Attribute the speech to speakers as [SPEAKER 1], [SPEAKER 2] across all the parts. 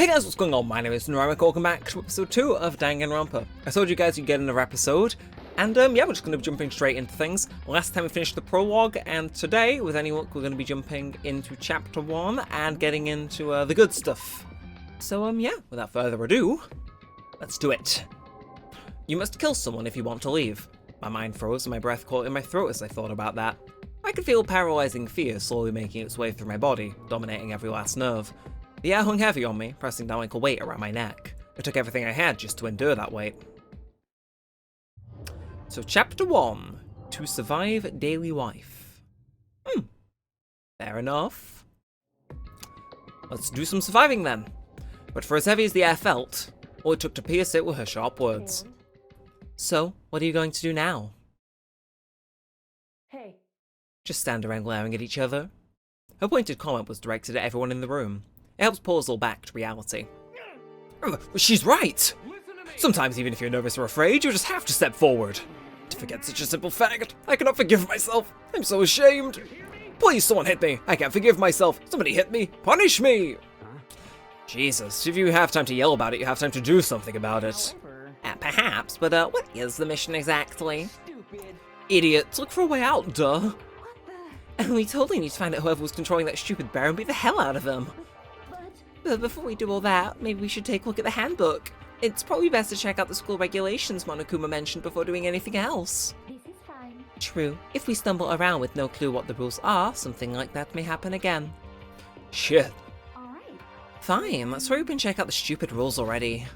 [SPEAKER 1] Hey guys, what's going on? My name is Neremik, welcome back to episode 2 of Danganronpa. I told you guys you'd get another episode, and yeah, we're just going to be jumping straight into things. Last time we finished the prologue, and today, with any luck, we're going to be jumping into chapter 1 and getting into the good stuff. So yeah, without further ado, let's do it. You must kill someone if you want to leave. My mind froze and my breath caught in my throat as I thought about that. I could feel paralyzing fear slowly making its way through my body, dominating every last nerve. The air hung heavy on me, pressing down like a weight around my neck. It took everything I had just to endure that weight. So chapter 1, to survive daily life. Fair enough. Let's do some surviving then. But for as heavy as the air felt, all it took to pierce it were her sharp words. So, what are you going to do now?
[SPEAKER 2] Hey.
[SPEAKER 1] Just stand around glaring at each other. Her pointed comment was directed at everyone in the room. It helps pull us all back to reality. She's right! Sometimes even if you're nervous or afraid, you just have to step forward. To forget such a simple fact, I cannot forgive myself. I'm so ashamed. Please, someone hit me. I can't forgive myself. Somebody hit me. Punish me! Jesus, if you have time to yell about it, you have time to do something about it. Perhaps, but what is the mission exactly? Idiots, look for a way out, duh. And we totally need to find out whoever was controlling that stupid bear and beat the hell out of him. But before we do all that, maybe we should take a look at the handbook. It's probably best to check out the school regulations Monokuma mentioned before doing anything else.
[SPEAKER 2] This is fine.
[SPEAKER 1] True. If we stumble around with no clue what the rules are, something like that may happen again. Shit.
[SPEAKER 2] Alright.
[SPEAKER 1] Fine, let's hurry up and check out the stupid rules already.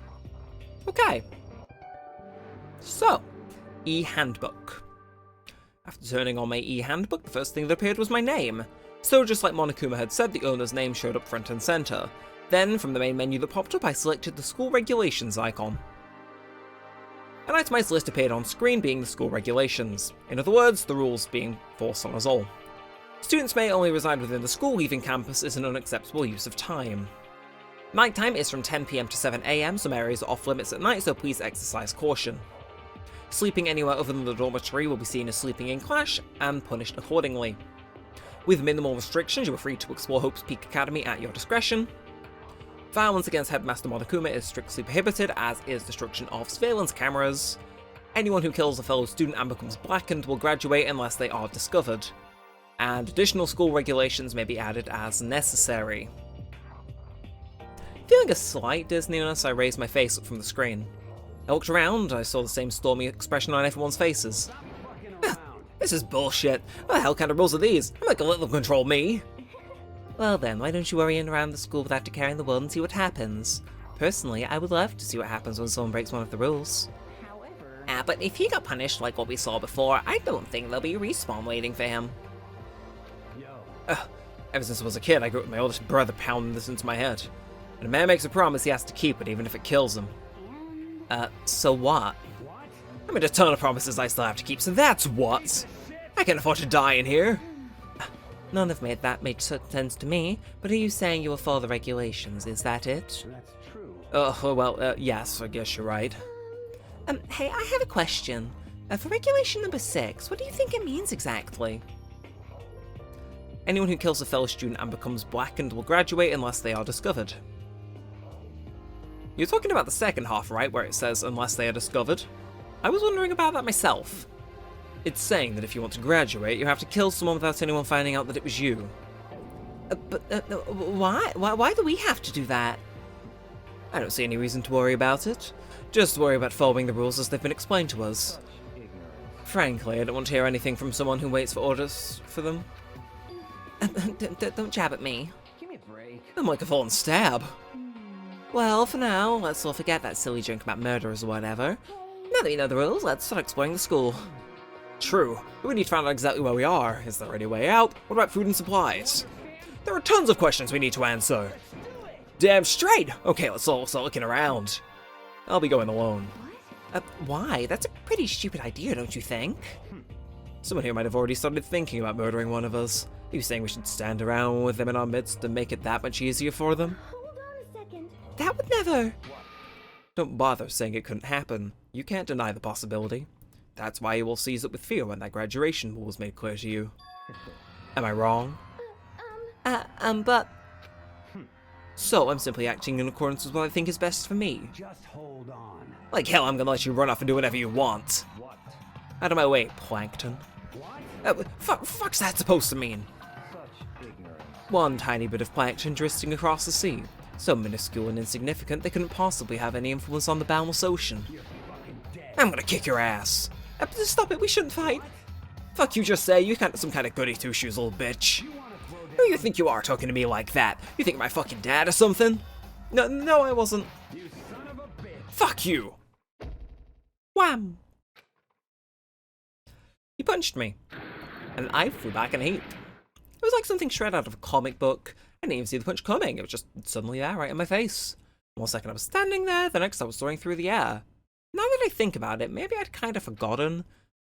[SPEAKER 1] Okay. So, e-handbook. After turning on my e-handbook, the first thing that appeared was my name. So just like Monokuma had said, the owner's name showed up front and center. Then, from the main menu that popped up, I selected the school regulations icon. An itemized list appeared on screen, being the school regulations. In other words, the rules being forced on us all. Students may only reside within the school, leaving campus is an unacceptable use of time. Nighttime is from 10 PM to 7 AM, some areas are off limits at night, so please exercise caution. Sleeping anywhere other than the dormitory will be seen as sleeping in class and punished accordingly. With minimal restrictions, you are free to explore Hope's Peak Academy at your discretion. Violence against Headmaster Monokuma is strictly prohibited, as is destruction of surveillance cameras. Anyone who kills a fellow student and becomes blackened will graduate unless they are discovered. And additional school regulations may be added as necessary. Feeling a slight dizziness, I raised my face up from the screen. I looked around, I saw the same stormy expression on everyone's faces. This is bullshit. What the hell kind of rules are these? I'm not gonna let them control me. Well then, why don't you worry around the school without declaring the world and see what happens? Personally, I would love to see what happens when someone breaks one of the rules.
[SPEAKER 2] However...
[SPEAKER 1] But if he got punished like what we saw before, I don't think there'll be a respawn waiting for him. Ever since I was a kid, I grew up with my oldest brother pounding this into my head. When a man makes a promise, he has to keep it, even if it kills him. So what? I made a ton of promises I still have to keep, so that's what! I can't afford to die in here! None of that made sense to me, but are you saying you will follow the regulations, is that it?
[SPEAKER 3] That's true.
[SPEAKER 1] Well, yes, I guess you're right. Hey, I have a question. For regulation number 6, what do you think it means exactly? Anyone who kills a fellow student and becomes blackened will graduate unless they are discovered. You're talking about the second half, right, where it says, unless they are discovered? I was wondering about that myself. It's saying that if you want to graduate, you have to kill someone without anyone finding out that it was you. Why? Why do we have to do that? I don't see any reason to worry about it. Just worry about following the rules as they've been explained to us. Frankly, I don't want to hear anything from someone who waits for orders for them. Don't jab at me.
[SPEAKER 3] Give me a break.
[SPEAKER 1] I'm like a fallen stab. Well, for now, let's all forget that silly joke about murderers or whatever. Now that we know the rules, let's start exploring the school. True, but we need to find out exactly where we are. Is there any way out? What about food and supplies? There are tons of questions we need to answer. Damn straight! Okay, let's all start looking around. I'll be going alone. Why? That's a pretty stupid idea, don't you think? Someone here might have already started thinking about murdering one of us. Are you saying we should stand around with them in our midst to make it that much easier for them?
[SPEAKER 2] Hold on a second.
[SPEAKER 1] That would never... Don't bother saying it couldn't happen. You can't deny the possibility. That's why you will seize it with fear when that graduation rule was made clear to you. Am I wrong?
[SPEAKER 2] But...
[SPEAKER 1] So I'm simply acting in accordance with what I think is best for me.
[SPEAKER 3] Just hold on.
[SPEAKER 1] Like hell, I'm gonna let you run off and do whatever you want.
[SPEAKER 3] What?
[SPEAKER 1] Out of my way, plankton.
[SPEAKER 3] What?
[SPEAKER 1] Fuck's that supposed to mean?
[SPEAKER 3] Such ignorance.
[SPEAKER 1] One tiny bit of plankton drifting across the sea. So minuscule and insignificant they couldn't possibly have any influence on the boundless ocean.
[SPEAKER 3] You're fucking dead.
[SPEAKER 1] I'm gonna kick your ass. Stop it, we shouldn't fight. Fuck you just say, you some kind of goody two-shoes little bitch.
[SPEAKER 3] You wanna throw down?
[SPEAKER 1] Who you think you are talking to me like that? You think I'm my fucking dad or something? No, I wasn't.
[SPEAKER 3] You son of a bitch.
[SPEAKER 1] Fuck you. Wham. He punched me, and I flew back in a heap. It was like something straight out of a comic book. I didn't even see the punch coming, it was just suddenly there, right in my face. 1 second I was standing there, the next I was soaring through the air. Now that I think about it, maybe I'd kind of forgotten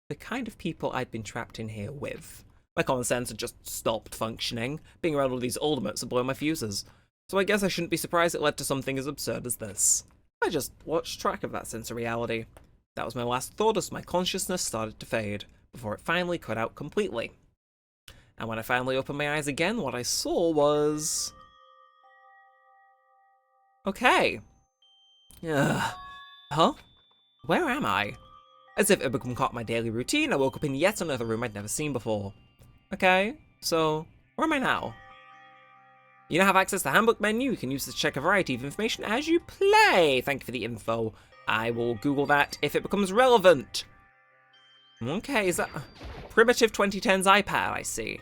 [SPEAKER 1] the kind of people I'd been trapped in here with. My common sense had just stopped functioning. Being around all these ultimates had blown my fuses. So I guess I shouldn't be surprised it led to something as absurd as this. I just lost track of that sense of reality. That was my last thought as my consciousness started to fade, before it finally cut out completely. And when I finally opened my eyes again, what I saw was... Okay. Huh? Where am I? As if it had become part of my daily routine, I woke up in yet another room I'd never seen before. Okay, so where am I now? You now have access to the handbook menu. You can use this to check a variety of information as you play. Thank you for the info. I will Google that if it becomes relevant. Okay, is that primitive 2010s iPad? I see.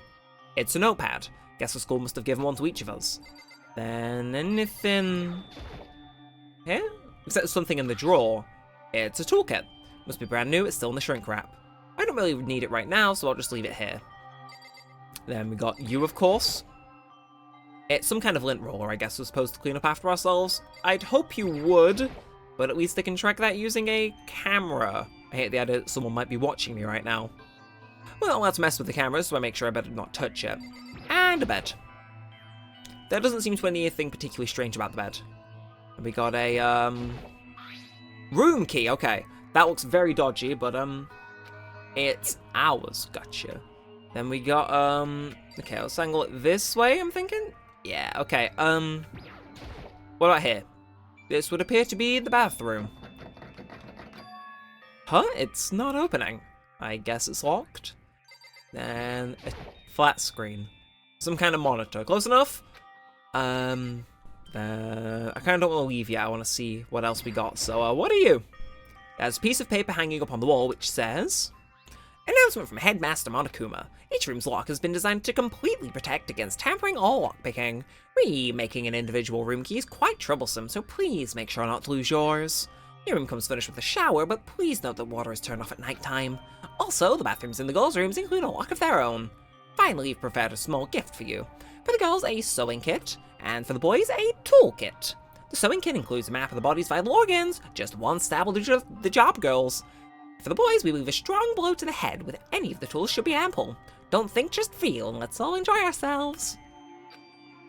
[SPEAKER 1] It's a notepad. Guess the school must have given one to each of us. Then anything here? Except something in the drawer. It's a toolkit. Must be brand new. It's still in the shrink wrap. I don't really need it right now, so I'll just leave it here. Then we got you, of course. It's some kind of lint roller, I guess we're supposed to clean up after ourselves. I'd hope you would, but at least I can track that using a camera. I hate the idea that someone might be watching me right now. Well, let's mess with the camera, so I make sure I better not touch it. And a bed. There doesn't seem to be anything particularly strange about the bed. And we got a, room key, okay. That looks very dodgy, but, it's ours, gotcha. Then we got, okay, let's angle it this way, I'm thinking? Yeah, okay, what about here? This would appear to be the bathroom. Huh? It's not opening. I guess it's locked. Then a flat screen. Some kind of monitor. Close enough? I kind of don't want to leave yet. I want to see what else we got. So, what are you? There's a piece of paper hanging up on the wall which says... Announcement from Headmaster Monokuma. Each room's lock has been designed to completely protect against tampering or lockpicking. Remaking an individual room key is quite troublesome, so please make sure not to lose yours. Your room comes furnished with a shower, but please note that water is turned off at night time. Also, the bathrooms in the girls' rooms include a lock of their own. Finally, we've prepared a small gift for you. For the girls, a sewing kit, and for the boys, a toolkit. The sewing kit includes a map of the body's vital organs, just one stab will do the job, girls. For the boys, we leave a strong blow to the head with any of the tools should be ample. Don't think, just feel, and let's all enjoy ourselves.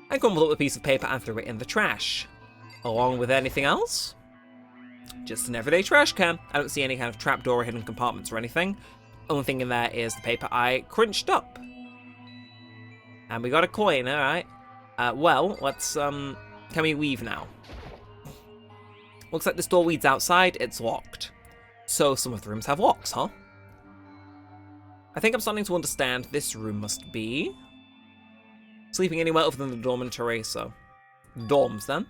[SPEAKER 1] I crumpled up a piece of paper and threw it in the trash. Along with anything else? Just an everyday trash can. I don't see any kind of trapdoor or hidden compartments or anything. Only thing in there is the paper I crunched up. And we got a coin, alright. Well, let's, can we leave now? Looks like this door leads outside, it's locked. So some of the rooms have locks, huh? I think I'm starting to understand this room must be... sleeping anywhere other than the dormitory, so... dorms, then.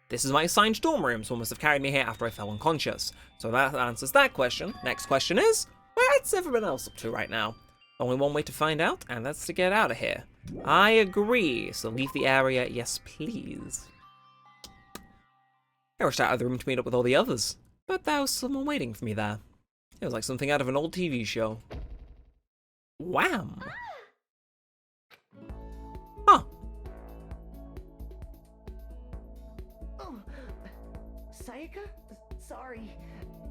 [SPEAKER 1] This is my assigned dorm room, so one must have carried me here after I fell unconscious. So that answers that question. Next question is, where's everyone else up to right now? Only one way to find out, and that's to get out of here. I agree, so leave the area, yes please. I rushed out of the room to meet up with all the others, but there was someone waiting for me there. It was like something out of an old TV show. Wham! Huh.
[SPEAKER 4] Oh, Sayaka? Sorry.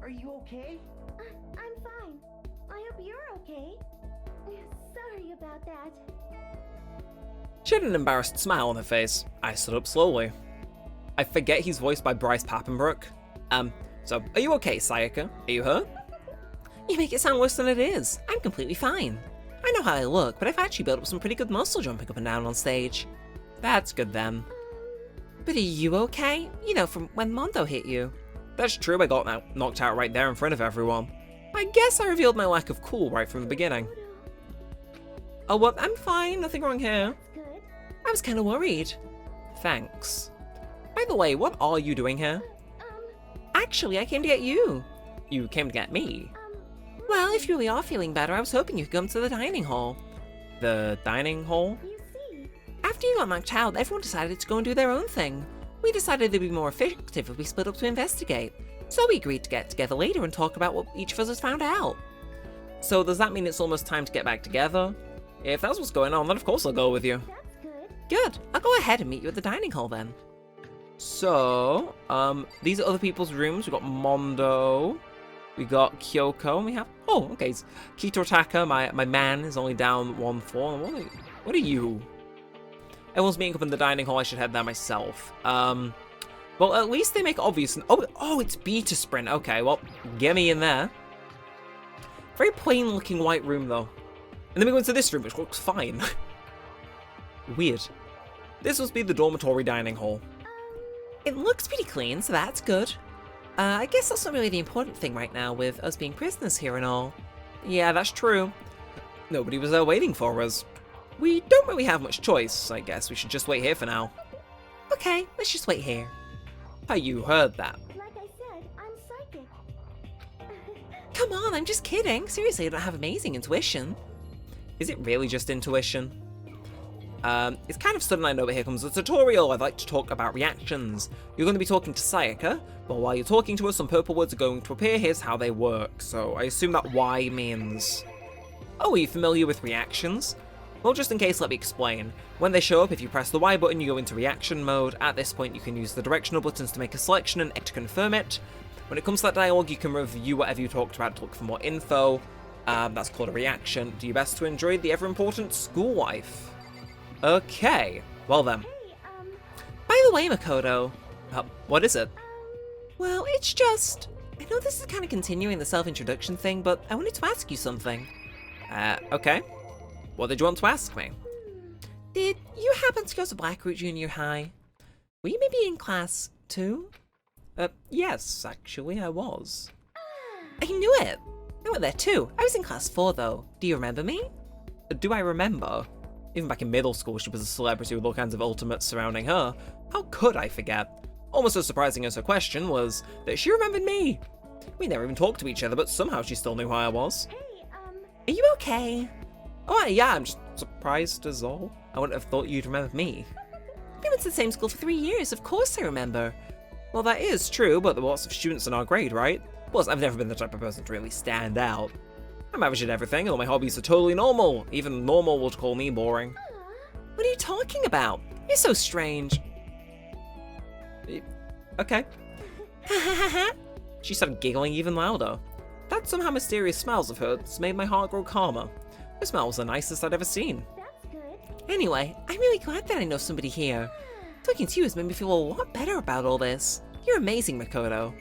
[SPEAKER 4] Are you okay?
[SPEAKER 2] I'm fine. I hope you're okay. Sorry about that.
[SPEAKER 1] She had an embarrassed smile on her face. I stood up slowly. I forget he's voiced by Bryce Papenbrook. So, are you okay, Sayaka? Are you hurt? You make it sound worse than it is. I'm completely fine. I know how I look, but I've actually built up some pretty good muscle jumping up and down on stage. That's good then. But are you okay? You know, from when Mondo hit you. That's true, I got knocked out right there in front of everyone. I guess I revealed my lack of cool right from the beginning. Oh, well, I'm fine, nothing wrong here.
[SPEAKER 2] Good.
[SPEAKER 1] I was kind of worried. Thanks. By the way, what are you doing here? Actually, I came to get you. You came to get me? Well, if you really are feeling better, I was hoping you could come to the dining hall. The dining hall?
[SPEAKER 2] You see.
[SPEAKER 1] After you got knocked out, everyone decided to go and do their own thing. We decided it'd be more effective if we split up to investigate. So we agreed to get together later and talk about what each of us has found out. So does that mean it's almost time to get back together? If that's what's going on, then of course I'll go with you.
[SPEAKER 2] That's good.
[SPEAKER 1] Good. I'll go ahead and meet you at the dining hall then. So, these are other people's rooms. We've got Mondo, we got Kyoko, and we have... Oh, okay. Kitotaka, my man, is only down one floor. What are you? Everyone's meeting up in the dining hall. I should head there myself. Well, at least they make it obvious. Oh, it's Beta Sprint. Okay, well, get me in there. Very plain-looking white room, though. And then we go into this room, which looks fine. Weird. This must be the dormitory dining hall. It looks pretty clean, so that's good. I guess that's not really the important thing right now, with us being prisoners here and all. Yeah, that's true. Nobody was there waiting for us. We don't really have much choice. I guess we should just wait here for now. Okay, let's just wait here. How you heard that?
[SPEAKER 2] Like I said, I'm psychic.
[SPEAKER 1] Come on, I'm just kidding. Seriously, I don't have amazing intuition. Is it really just intuition? It's kind of sudden, I know, but here comes the tutorial. I'd like to talk about reactions. You're going to be talking to Sayaka, but while you're talking to us, some purple words are going to appear. Here's how they work. So I assume that Y means... Oh, are you familiar with reactions? Well, just in case, let me explain. When they show up, if you press the Y button, you go into reaction mode. At this point, you can use the directional buttons to make a selection and to confirm it. When it comes to that dialogue, you can review whatever you talked about to look for more info. That's called a reaction. Do your best to enjoy the ever-important school life. Okay, well then.
[SPEAKER 2] Hey,
[SPEAKER 1] By the way, Makoto, what is it? Well, it's just... I know this is kind of continuing the self-introduction thing, but I wanted to ask you something. Okay. What did you want to ask me? Did you happen to go to Blackroot Junior High? Were you maybe in class 2? Yes, actually, I was. I knew it! I went there too. I was in class 4, though. Do you remember me? Do I remember? Even back in middle school, she was a celebrity with all kinds of ultimates surrounding her. How could I forget? Almost as surprising as her question was that she remembered me. We never even talked to each other, but somehow she still knew who I was.
[SPEAKER 2] hey,
[SPEAKER 1] Are you okay? Oh, yeah, I'm just surprised as all. I wouldn't have thought you'd remember me. We went to the same school for 3 years, of course I remember. Well, that is true, but there were lots of students in our grade, right? Plus, I've never been the type of person to really stand out. I'm average at everything, and all my hobbies are totally normal. Even normal would call me boring. What are you talking about? You're so strange. Okay. She started giggling even louder. That somehow mysterious smiles of hers made my heart grow calmer. Her smile was the nicest I'd ever seen.
[SPEAKER 2] that's good.
[SPEAKER 1] Anyway, I'm really glad that I know somebody here. Talking to you has made me feel a lot better about all this. You're amazing, Makoto.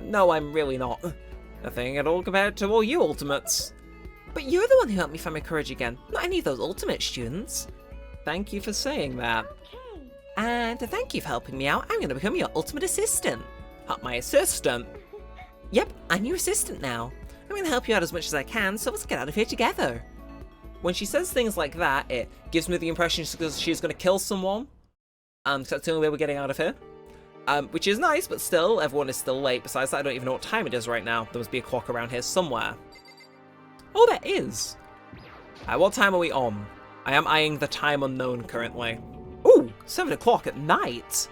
[SPEAKER 1] No, I'm really not. Nothing at all compared to all you ultimates. But you're the one who helped me find my courage again, not any of those ultimate students. Thank you for saying that.
[SPEAKER 2] Okay.
[SPEAKER 1] And to thank you for helping me out, I'm going to become your ultimate assistant. My assistant? Yep, I'm your assistant now. I'm going to help you out as much as I can, so let's get out of here together. When she says things like that, it gives me the impression she's going to kill someone. So that's the only way we're getting out of here. Which is nice, but still, everyone is still late. Besides that, I don't even know what time it is right now. There must be a clock around here somewhere. Oh, there is. What time are we on? I am eyeing the time unknown currently. Ooh, 7 o'clock at night.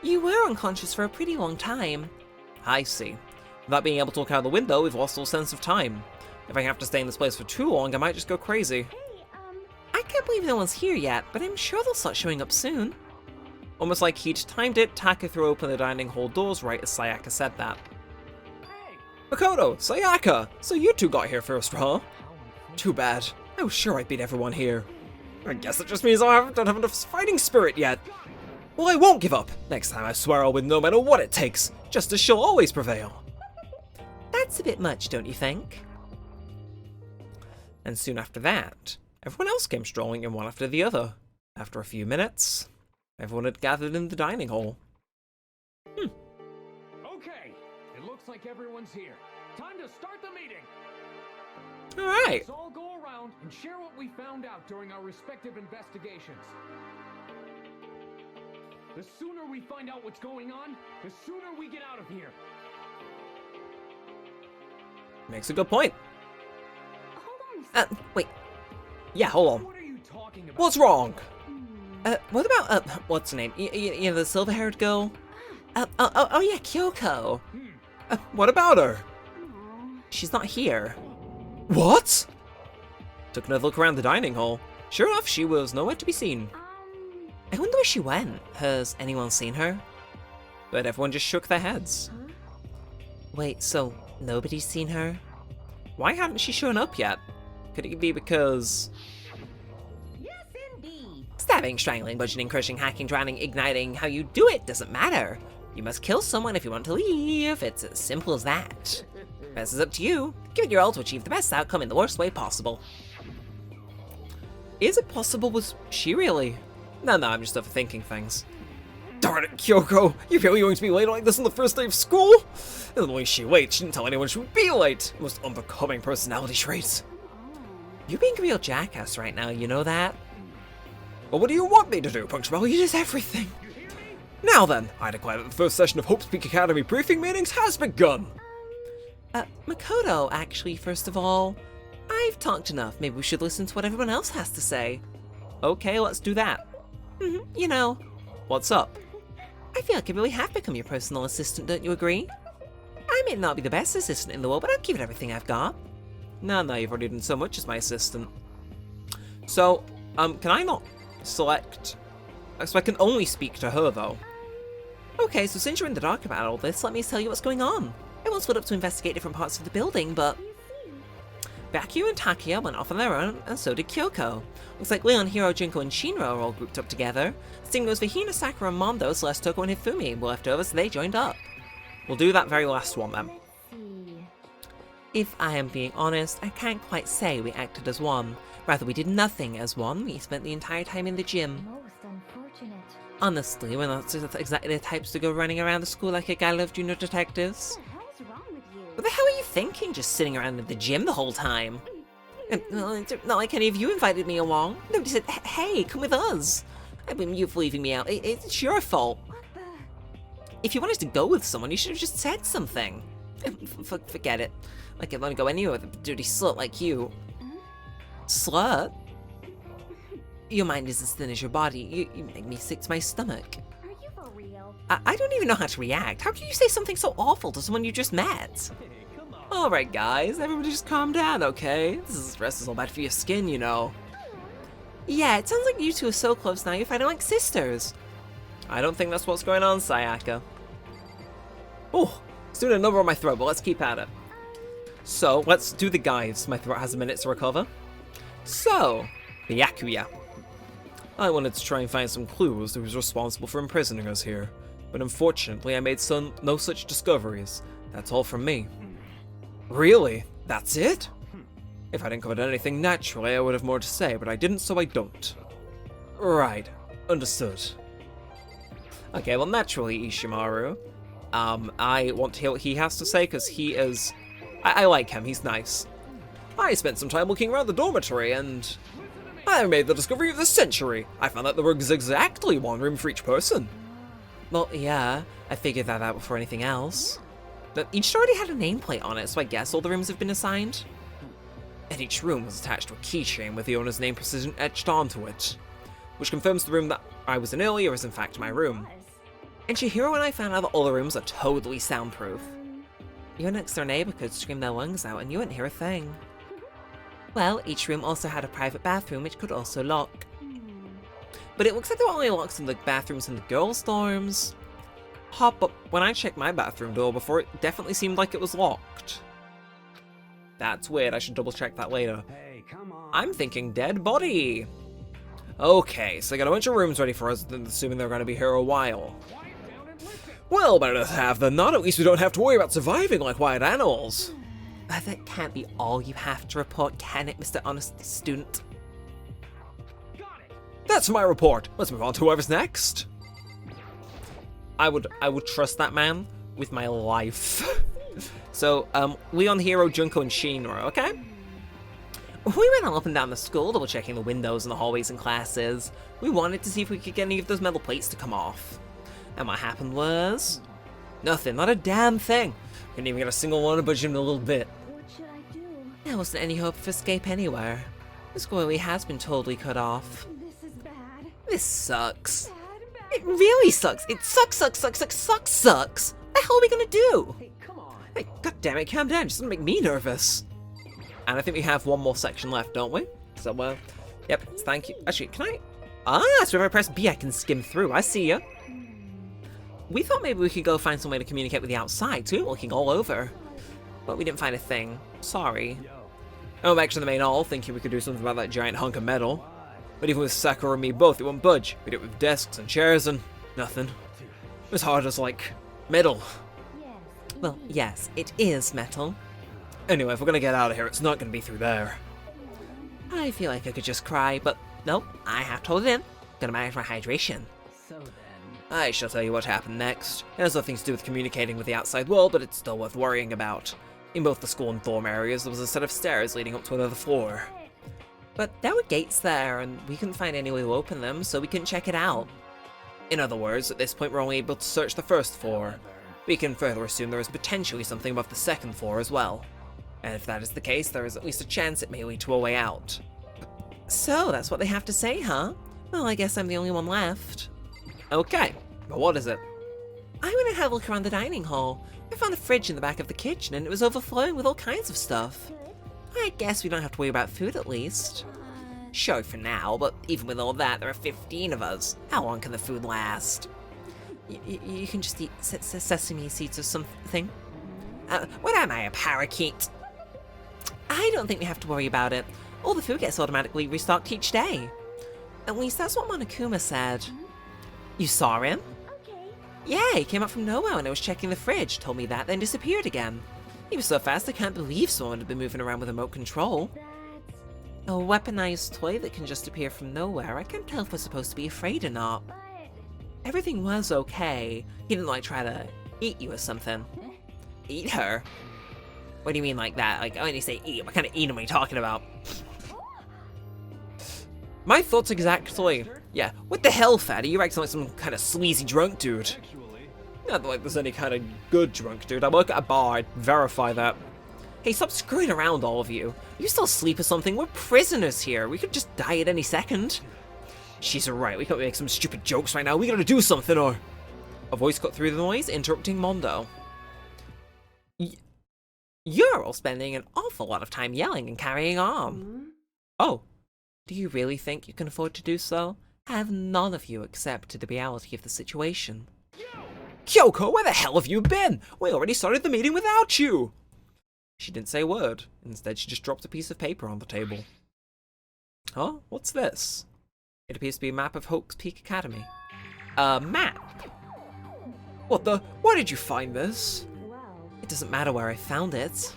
[SPEAKER 1] You were unconscious for a pretty long time. I see. Without being able to look out the window, we've lost all sense of time. If I have to stay in this place for too long, I might just go crazy.
[SPEAKER 2] Hey,
[SPEAKER 1] I can't believe no one's here yet, but I'm sure they'll start showing up soon. Almost like he'd timed it, Taka threw open the dining hall doors right as Sayaka said that.
[SPEAKER 3] Hey!
[SPEAKER 1] Makoto, Sayaka! So you two got here first, huh? Too bad. I was sure I beat everyone here. I guess it just means I don't have enough fighting spirit yet. Well, I won't give up. Next time I swear I'll win no matter what it takes. Justice shall always prevail. That's a bit much, don't you think? And soon after that, everyone else came strolling in one after the other. After a few minutes... Everyone had gathered in the dining hall.
[SPEAKER 3] Okay, it looks like everyone's here. Time to start the meeting.
[SPEAKER 1] Alright.
[SPEAKER 3] Let's all go around and share what we found out during our respective investigations. The sooner we find out what's going on, the sooner we get out of here.
[SPEAKER 1] Makes a good point.
[SPEAKER 2] Hold on a
[SPEAKER 1] Wait. Yeah, hold on.
[SPEAKER 3] What are you talking about?
[SPEAKER 1] What's wrong? What about, what's her name? You know, the silver-haired girl? Oh yeah, Kyoko. What about her? She's not here. What? Took another look around the dining hall. Sure enough, she was nowhere to be seen. I wonder where she went. Has anyone seen her? But everyone just shook their heads. Wait, so nobody's seen her? Why hadn't she shown up yet? Could it be because...
[SPEAKER 4] Yes, indeed.
[SPEAKER 1] Stabbing, strangling, bludgeoning, crushing, hacking, drowning, igniting, how you do it doesn't matter. You must kill someone if you want to leave. It's as simple as that. Best is up to you. Give it your all to achieve the best outcome in the worst way possible. Is it possible? Was she really? No, I'm just overthinking things. Darn it, Kyoko! You really going to be late like this on the first day of school? And the way she late, she didn't tell anyone she would be late. Most unbecoming personality traits. You're being a real jackass right now, you know that? Well, what do you want me to do, Punctuality is everything. Now then, I declare that the first session of Hope's Peak Academy briefing meetings has begun. Makoto, actually, first of all, I've talked enough. Maybe we should listen to what everyone else has to say. Okay, let's do that. You know. What's up? I feel like I really have become your personal assistant, don't you agree? I may not be the best assistant in the world, but I'll give it everything I've got. No, you've already done so much as my assistant. So, can I not select... So I can only speak to her, though. Okay, so since you're in the dark about all this, let me tell you what's going on. Everyone split up to investigate different parts of the building, but... Bakuya and Takuya went off on their own, and so did Kyoko. Looks like Leon, Hiro, Junko, and Shinra are all grouped up together. Sting goes for Hina, Sakura, Mondo, Celeste, Toko, and Hifumi were left over, so they joined up. We'll do that very last one, then. If I am being honest, I can't quite say we acted as one. Rather, we did nothing as one. We spent the entire time in the gym.
[SPEAKER 2] Most unfortunate.
[SPEAKER 1] Honestly, we're not exactly the types to go running around the school like a guy of junior detectives.
[SPEAKER 2] What the hell's wrong with you?
[SPEAKER 1] What the hell are you thinking, just sitting around in the gym the whole time? Well, it's not like any of you invited me along. Nobody said, hey, come with us. I mean, you're leaving me out. It's your fault. If you wanted to go with someone, you should have just said something. Forget it. Like, I want to go anywhere with a dirty slut like you. Slut? Your mind is as thin as your body. You make me sick to my stomach.
[SPEAKER 2] Are you for real?
[SPEAKER 1] I don't even know how to react. How can you say something so awful to someone you just met? Alright guys, everybody just calm down, okay? This stress is all bad for your skin, you know. Yeah, it sounds like you two are so close now you're fighting like sisters. I don't think that's what's going on, Sayaka. Oh, it's doing a number on my throat, but let's keep at it. So, let's do the guys. My throat has a minute to recover. So, Byakuya. I wanted to try and find some clues who was responsible for imprisoning us here, but unfortunately I made no such discoveries. That's all from me. Really? That's it? If I didn't cover anything naturally, I would have more to say, but I didn't, so I don't. Right. Understood. Okay, well, naturally, Ishimaru. I want to hear what he has to say, because he is... I like him, he's nice. I spent some time looking around the dormitory, and... I made the discovery of the century. I found that there was exactly one room for each person. Well, yeah, I figured that out before anything else. But each already had a nameplate on it, so I guess all the rooms have been assigned. And each room was attached to a keychain with the owner's name precision etched onto it, which confirms the room that I was in earlier is in fact my room. And Chihiro and I found out that all the rooms are totally soundproof. Your next door neighbor could scream their lungs out and you wouldn't hear a thing. Well, each room also had a private bathroom which could also lock. But it looks like there were only locks in the bathrooms in the girls' dorms. But when I checked my bathroom door before, it definitely seemed like it was locked. That's weird, I should double check that later.
[SPEAKER 3] Hey, come on.
[SPEAKER 1] I'm thinking dead body. Okay, so I got a bunch of rooms ready for us, assuming they're gonna be here a while.
[SPEAKER 3] Quiet down and listen.
[SPEAKER 1] Well, better to have than not, at least we don't have to worry about surviving like wild animals. That can't be all you have to report, can it, Mr. Honest Student?
[SPEAKER 3] Got it.
[SPEAKER 1] That's my report. Let's move on to whoever's next. I would trust that man with my life. So, Leon, Hero, Junko, and Shinra, okay? We went all up and down the school, double checking the windows and the hallways and classes. We wanted to see if we could get any of those metal plates to come off. And what happened was... nothing, not a damn thing. Couldn't even get a single one to budge in a little bit.
[SPEAKER 2] What should I do?
[SPEAKER 1] There wasn't any hope of escape anywhere. The school really has been totally cut off.
[SPEAKER 2] This is bad.
[SPEAKER 1] This sucks.
[SPEAKER 2] Bad.
[SPEAKER 1] It really sucks. It sucks. What the hell are we gonna do?
[SPEAKER 3] Hey, come on.
[SPEAKER 1] Hey, goddammit, calm down. Just doesn't make me nervous. And I think we have one more section left, don't we? So, yep, thank you. Actually, can I? So if I press B, I can skim through. I see ya. We thought maybe we could go find some way to communicate with the outside, too, looking all over. But we didn't find a thing. Sorry. Oh, back to the main hall, thinking we could do something about that giant hunk of metal. But even with Sakura and me both, it wouldn't budge. We did it with desks and chairs and nothing. It was hard as, like, metal.
[SPEAKER 2] Yes.
[SPEAKER 1] Well, yes, it is metal. Anyway, if we're gonna get out of here, it's not gonna be through there. I feel like I could just cry, but nope, I have to hold it in. Gotta manage my hydration.
[SPEAKER 4] So then,
[SPEAKER 1] I shall tell you what happened next. It has nothing to do with communicating with the outside world, but it's still worth worrying about. In both the school and dorm areas, there was a set of stairs leading up to another floor. But there were gates there, and we couldn't find any way to open them, so we couldn't check it out. In other words, at this point we're only able to search the first floor. We can further assume there is potentially something above the second floor as well. And if that is the case, there is at least a chance it may lead to a way out. So, that's what they have to say, huh? Well, I guess I'm the only one left. Okay, but what is it? I went and had a look around the dining hall. I found a fridge in the back of the kitchen and it was overflowing with all kinds of stuff. I guess we don't have to worry about food at least. Sure for now, but even with all that, there are 15 of us. How long can the food last? You can just eat sesame seeds or something. What am I, a parakeet? I don't think we have to worry about it. All the food gets automatically restocked each day. At least that's what Monokuma said. You saw him?
[SPEAKER 2] Okay.
[SPEAKER 1] Yeah, he came up from nowhere when I was checking the fridge, told me that, then disappeared again. He was so fast I can't believe someone had been moving around with remote control.
[SPEAKER 2] That's...
[SPEAKER 1] A weaponized toy that can just appear from nowhere. I can't tell if we're supposed to be afraid or not.
[SPEAKER 2] But...
[SPEAKER 1] Everything was okay. He didn't, like, try to eat you or something. Eat her? What do you mean like that? Like, when you say eat, what kind of eat am I talking about? My thoughts exactly. Yeah, what the hell, fatty? You're acting like some kind of sleazy drunk dude. Not like there's any kind of good drunk dude. I work at a bar, I'd verify that. Hey, stop screwing around, all of you. Are you still asleep or something? We're prisoners here. We could just die at any second. She's right, we can't make some stupid jokes right now. We gotta do something, or... A voice cut through the noise, interrupting Mondo. You're all spending an awful lot of time yelling and carrying on. Oh, do you really think you can afford to do so? Have none of you accepted the reality of the situation? Kyoko, where the hell have you been? We already started the meeting without you! She didn't say a word. Instead, she just dropped a piece of paper on the table. Huh? What's this? It appears to be a map of Hawk's Peak Academy. A map? What the? Why did you find this?
[SPEAKER 2] Well...
[SPEAKER 1] It doesn't matter where I found it.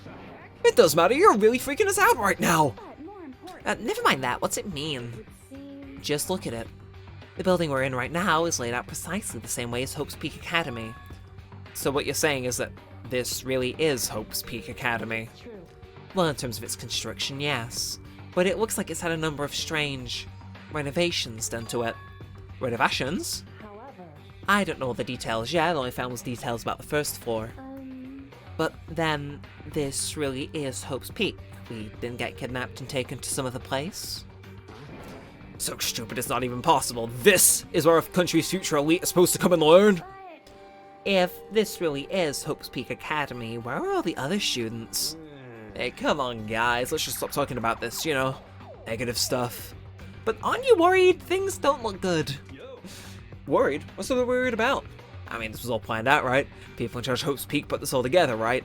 [SPEAKER 1] It does matter, you're really freaking us out right now!
[SPEAKER 2] But more important...
[SPEAKER 1] Never mind that, what's it mean?
[SPEAKER 2] it seems...
[SPEAKER 1] Just look at it. The building we're in right now is laid out precisely the same way as Hope's Peak Academy. So what you're saying is that this really is Hope's Peak Academy?
[SPEAKER 2] True.
[SPEAKER 1] Well, in terms of its construction, yes. But it looks like it's had a number of strange renovations done to it. Renovations?
[SPEAKER 2] However...
[SPEAKER 1] I don't know the details yet, all I found was details about the first floor. But then, this really is Hope's Peak. We didn't get kidnapped and taken to some other place. So stupid it's not even possible. This is where a country's future elite is supposed to come and learn?
[SPEAKER 2] But...
[SPEAKER 1] If this really is Hope's Peak Academy, where are all the other students? Hey, come on guys, let's just stop talking about this, you know, negative stuff. But aren't you worried? Things don't look good. Worried? What's so worried about? I mean, this was all planned out, right? People in charge of Hope's Peak put this all together, right?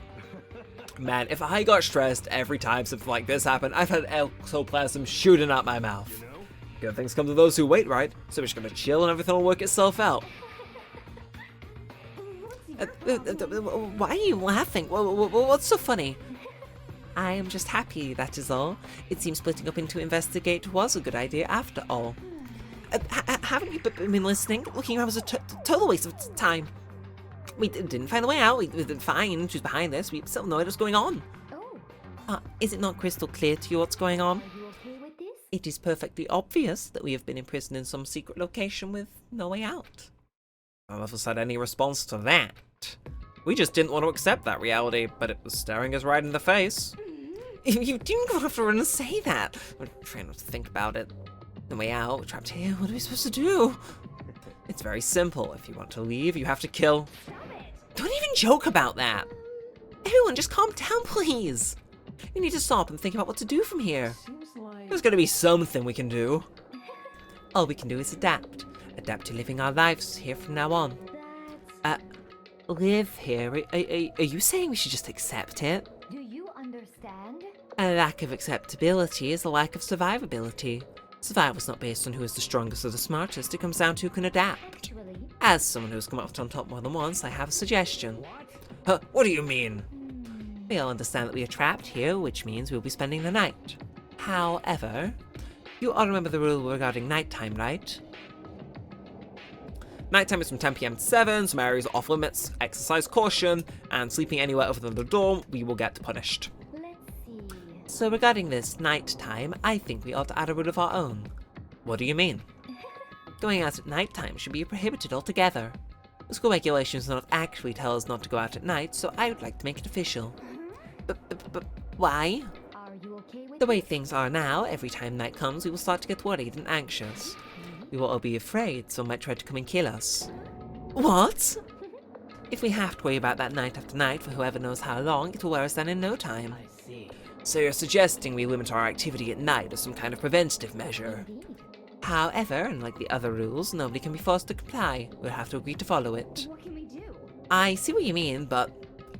[SPEAKER 1] Man, if I got stressed every time something like this happened, I've had ectoplasm shooting out my mouth. Good things come to those who wait, right? So we're just gonna chill and everything will work itself out. Why are you laughing? What's so funny? I am just happy, that is all. It seems splitting up into investigate was a good idea after all. Haven't you been listening? Looking around was a total waste of time. We didn't find the way out. We didn't find who's behind this. We still know what's going on.
[SPEAKER 2] Oh,
[SPEAKER 1] Is it not crystal clear to you what's going on?
[SPEAKER 2] are you okay with this?
[SPEAKER 1] It is perfectly obvious that we have been imprisoned in some secret location with no way out. None of us had any response to that. We just didn't want to accept that reality, but it was staring us right in the face. You didn't have to run and say that. We're trying not to think about it. No way out, we're trapped here. What are we supposed to do? It's very simple. If you want to leave, you have to kill. Don't even joke about that. Everyone, just calm down, please. We need to stop and think about what to do from here.
[SPEAKER 3] Seems like...
[SPEAKER 1] There's gotta be something we can do. All we can do is adapt. Adapt to living our lives here from now on. Live here? Are you saying we should just accept it?
[SPEAKER 2] Do you understand?
[SPEAKER 1] A lack of acceptability is a lack of survivability. Survival's not based on who is the strongest or the smartest, it comes down to who can adapt.
[SPEAKER 2] Actually,
[SPEAKER 1] As someone who's come out on top more than once, I have a suggestion. What do you mean? We all understand that we are trapped here, which means we'll be spending the night. However, you all remember the rule regarding nighttime, right? Nighttime is from 10 PM to 7, some areas are off limits, exercise caution, and sleeping anywhere other than the dorm, we will get punished.
[SPEAKER 2] let's see.
[SPEAKER 1] So regarding this nighttime, I think we ought to add a rule of our own. What do you mean? Going out at nighttime should be prohibited altogether. The school regulations do not actually tell us not to go out at night, so I would like to make it official. But why?
[SPEAKER 2] Are you okay with
[SPEAKER 1] The way things are now, every time night comes, we will start to get worried and anxious. We will all be afraid someone might try to come and kill us. What? If we have to worry about that night after night for whoever knows how long, it will wear us down in no time.
[SPEAKER 3] I see.
[SPEAKER 1] So you're suggesting we limit our activity at night as some kind of preventative measure.
[SPEAKER 2] Indeed.
[SPEAKER 1] However, unlike the other rules, nobody can be forced to comply. We'll have to agree to follow it.
[SPEAKER 2] What can we do?
[SPEAKER 1] I see what you mean, but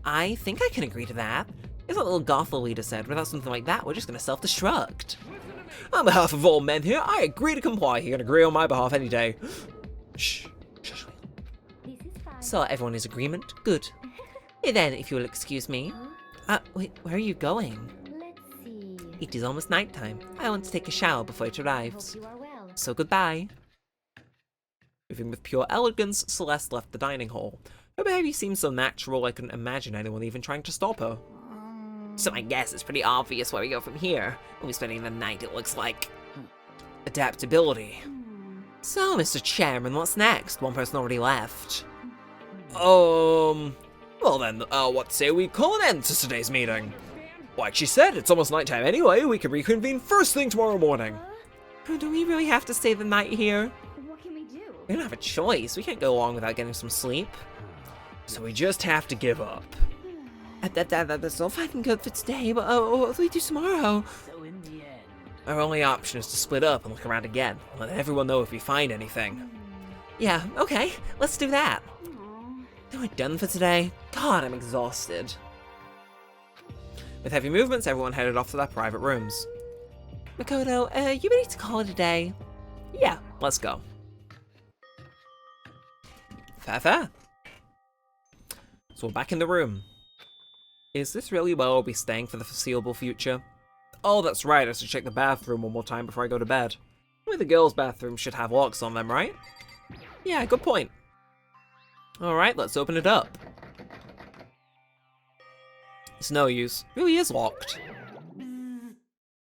[SPEAKER 1] I think I can agree to that. As that little Gothel leader said, without something like that, we're just gonna self-destruct. On behalf of all men here, I agree to comply. You can agree on my behalf any day. Shh. Shush.
[SPEAKER 2] This is fine.
[SPEAKER 1] So everyone is agreement? Good. Then, if you will excuse me. Wait, where are you going?
[SPEAKER 2] Let's see.
[SPEAKER 1] It is almost nighttime. I want to take a shower before it arrives.
[SPEAKER 2] Hope you are well.
[SPEAKER 1] So goodbye. Moving with pure elegance, Celeste left the dining hall. Her behavior seemed so natural I couldn't imagine anyone even trying to stop her. So I guess it's pretty obvious where we go from here. We'll be spending the night, it looks like. Adaptability. So, Mr. Chairman, what's next? One person already left. Well then, what say we call an end to today's meeting? Like she said, it's almost nighttime anyway, we can reconvene first thing tomorrow morning. Do we really have to stay the night here?
[SPEAKER 2] What can we do?
[SPEAKER 1] We don't have a choice, we can't go along without getting some sleep. So we just have to give up. That's all fine and good for today, but what do we do tomorrow?
[SPEAKER 3] So in the end...
[SPEAKER 1] Our only option is to split up and look around again. Let everyone know if we find anything. Yeah, okay, let's do that. Am I done for today? God, I'm exhausted. With heavy movements, everyone headed off to their private rooms. Makoto, you ready to call it a day? Yeah, let's go. Fair. So we're back in the room. Is this really where I'll be staying for the foreseeable future? Oh, that's right, I should check the bathroom one more time before I go to bed. Only the girls' bathroom should have locks on them, right? Yeah, good point. Alright, let's open it up. It's no use. It really is locked.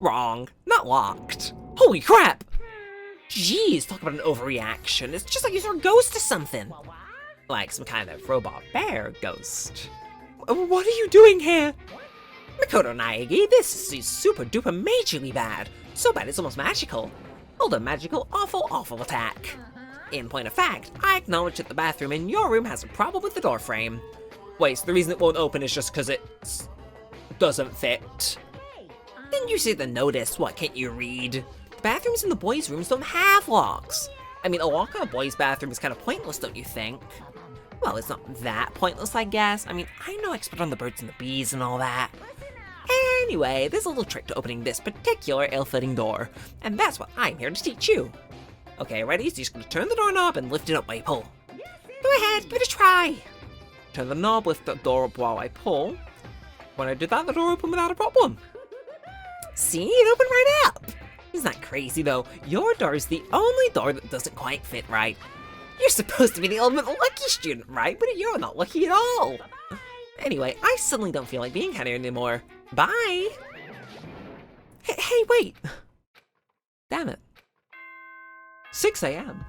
[SPEAKER 1] Wrong. Not locked. Holy crap! Jeez, talk about an overreaction. It's just like you saw a ghost or something. Like some kind of robot bear ghost. What are you doing here? Makoto Naegi, this is super duper majorly bad. So bad it's almost magical. Hold a magical, awful attack. In point of fact, I acknowledge that the bathroom in your room has a problem with the door frame. Wait, so the reason it won't open is just because it doesn't fit. Didn't you see the notice? What, can't you read? The bathrooms in the boys' rooms don't have locks. I mean, a lock on a boys' bathroom is kind of pointless, don't you think? Well, it's not that pointless, I guess. I mean, I'm no expert on the birds and the bees and all that. Anyway, there's a little trick to opening this particular ill-fitting door, and that's what I'm here to teach you. Okay, ready? So you're just gonna turn the doorknob and lift it up while you pull. Go ahead, give it a try. Turn the knob, lift the door up while I pull. When I did that, the door opened without a problem. See, it opened right up. Isn't that crazy though? Your door is the only door that doesn't quite fit right. You're supposed to be the ultimate lucky student, right? But you're not lucky at all. Anyway, I suddenly don't feel like being here anymore. Bye! Hey, wait! Damn it. 6 a.m.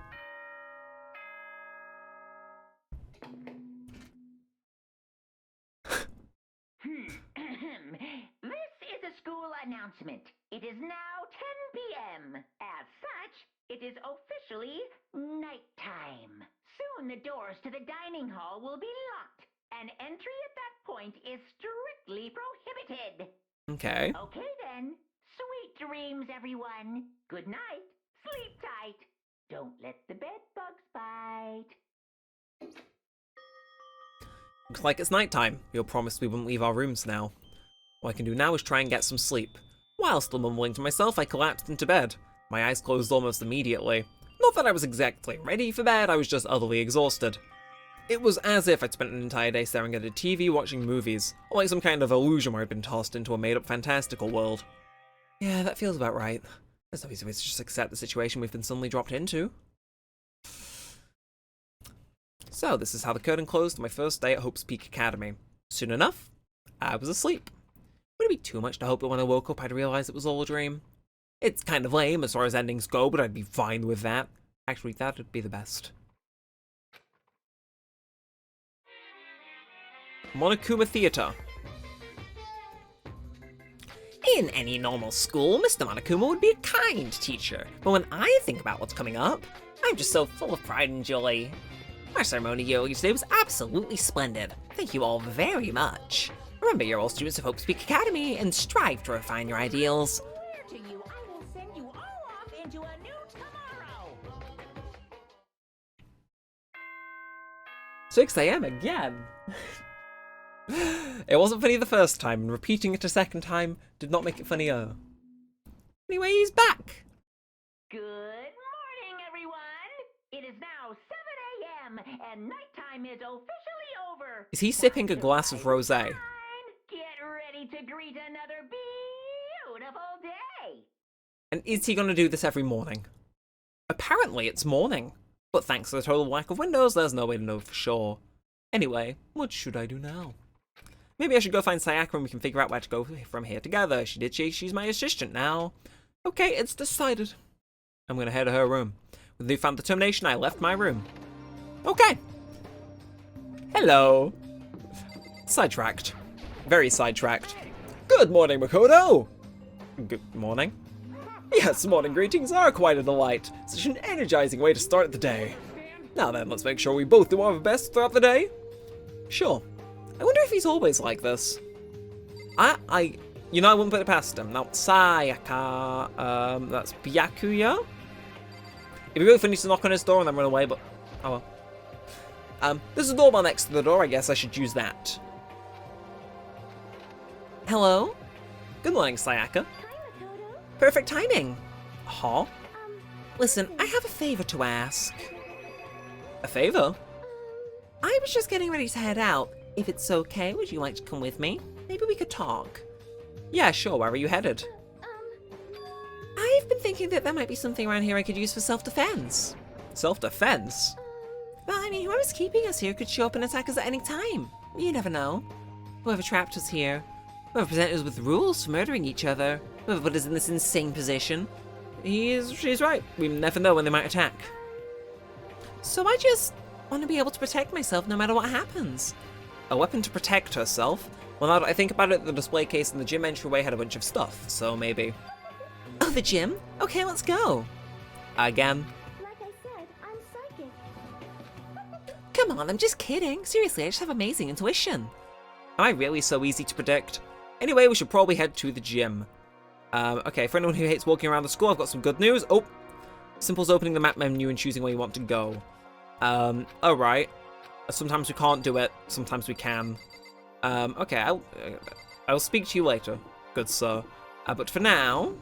[SPEAKER 4] This is a school announcement. It is now 10 p.m. As such, it is officially nighttime. Soon the doors to the dining hall will be locked, and entry at that point is strictly prohibited.
[SPEAKER 1] Okay.
[SPEAKER 4] Okay then. Sweet dreams, everyone. Good night. Sleep tight. Don't let the bed bugs bite.
[SPEAKER 1] Looks like it's nighttime. You promised we wouldn't leave our rooms now. All I can do now is try and get some sleep. While still mumbling to myself, I collapsed into bed. My eyes closed almost immediately. Not that I was exactly ready for bed, I was just utterly exhausted. It was as if I'd spent an entire day staring at a TV watching movies, or like some kind of illusion where I'd been tossed into a made-up fantastical world. Yeah, that feels about right. There's no easy way to just accept the situation we've been suddenly dropped into. So, this is how the curtain closed on my first day at Hope's Peak Academy. Soon enough, I was asleep. Would it be too much to hope that when I woke up I'd realise it was all a dream? It's kind of lame as far as endings go, but I'd be fine with that. Actually, that would be the best. Monokuma Theatre. In any normal school, Mr. Monokuma would be a kind teacher, but when I think about what's coming up, I'm just so full of pride and joy. Our ceremony earlier today was absolutely splendid. Thank you all very much. Remember, you're all students of Hope's Peak Academy, and strive to refine your ideals.
[SPEAKER 4] To you, I will send you all off into a new tomorrow.
[SPEAKER 1] 6 a.m. again. It wasn't funny the first time, and repeating it a second time did not make it funnier. Anyway, he's back.
[SPEAKER 4] Good morning, everyone. It is now 7 a.m. and nighttime is officially over.
[SPEAKER 1] Is he sipping a glass of rosé?
[SPEAKER 4] Get ready to greet another beautiful day.
[SPEAKER 1] And is he going to do this every morning? Apparently it's morning, but thanks to the total lack of windows, there's no way to know for sure. Anyway, what should I do now? Maybe I should go find Sayaka and we can figure out where to go from here together. She's my assistant now. Okay, it's decided. I'm gonna head to her room. With newfound determination, I left my room. Okay. Hello. Sidetracked. Very sidetracked. Good morning, Makoto! Good morning. Yes, morning greetings are quite a delight. Such an energizing way to start the day. Now then, let's make sure we both do our best throughout the day. Sure. I wonder if he's always like this. You know, I wouldn't put it past him. Now, Sayaka, that's Byakuya? It'd be really funny to knock on his door and then run away, but, oh well. There's a doorbell next to the door, I guess I should use that. Hello? Good morning, Sayaka.
[SPEAKER 2] Hi, Makoto.
[SPEAKER 1] Perfect timing. Huh? Listen, I have a favor to ask. A favor? I was just getting ready to head out. If it's okay, would you like to come with me? Maybe we could talk. Yeah, sure. Where are you headed? I've been thinking that there might be something around here I could use for self-defense. Self-defense? Well, I mean, whoever's keeping us here could show up and attack us at any time. You never know. Whoever trapped us here, whoever presented us with rules for murdering each other, whoever put us in this insane position, she's right. We never know when they might attack. So I just want to be able to protect myself no matter what happens. A weapon to protect herself? Well, now that I think about it, the display case in the gym entryway had a bunch of stuff, so maybe. Oh, the gym? Okay, let's go. Again.
[SPEAKER 2] Like I said, I'm psychic.
[SPEAKER 1] Come on, I'm just kidding. Seriously, I just have amazing intuition. Am I really so easy to predict? Anyway, we should probably head to the gym. Okay, for anyone who hates walking around the school, I've got some good news. Oh, simple as opening the map menu and choosing where you want to go. Alright. Sometimes we can't do it, sometimes we can. Okay, I'll speak to you later, good sir. But for now,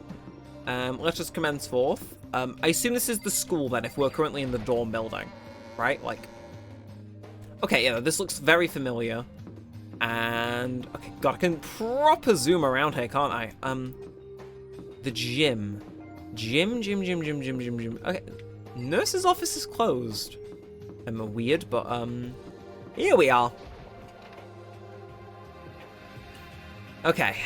[SPEAKER 1] let us commence forth. I assume this is the school then, if we're currently in the dorm building, right? Like, okay, yeah, this looks very familiar. And, okay, God, I can proper zoom around here, can't I? The gym. Gym. Okay, nurse's office is closed. Weird, but here we are. Okay,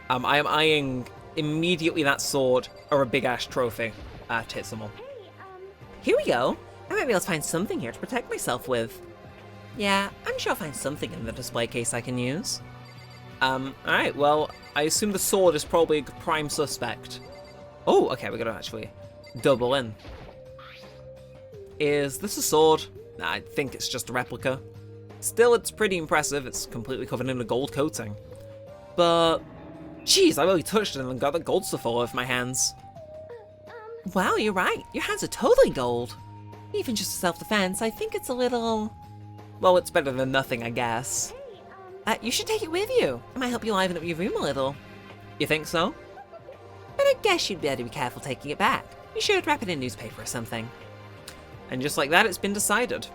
[SPEAKER 1] I am eyeing immediately that sword or a big ash trophy to hit someone.
[SPEAKER 2] Hey,
[SPEAKER 1] Here we go. I might be able to find something here to protect myself with. Yeah, I'm sure I'll find something in the display case I can use. Alright, well, I assume the sword is probably a prime suspect. Oh, okay, we're gonna actually double in. Is this a sword? Nah, I think it's just a replica. Still, it's pretty impressive. It's completely covered in a gold coating. But, jeez, I really touched it and got the gold stuff all over my hands. Wow, you're right. Your hands are totally gold. Even just for self-defense, I think it's a little... Well, it's better than nothing, I guess.
[SPEAKER 2] hey,
[SPEAKER 1] You should take it with you. It might help you liven up your room a little. You think so? But I guess you'd better be careful taking it back. You should wrap it in newspaper or something. And just like that, it's been decided.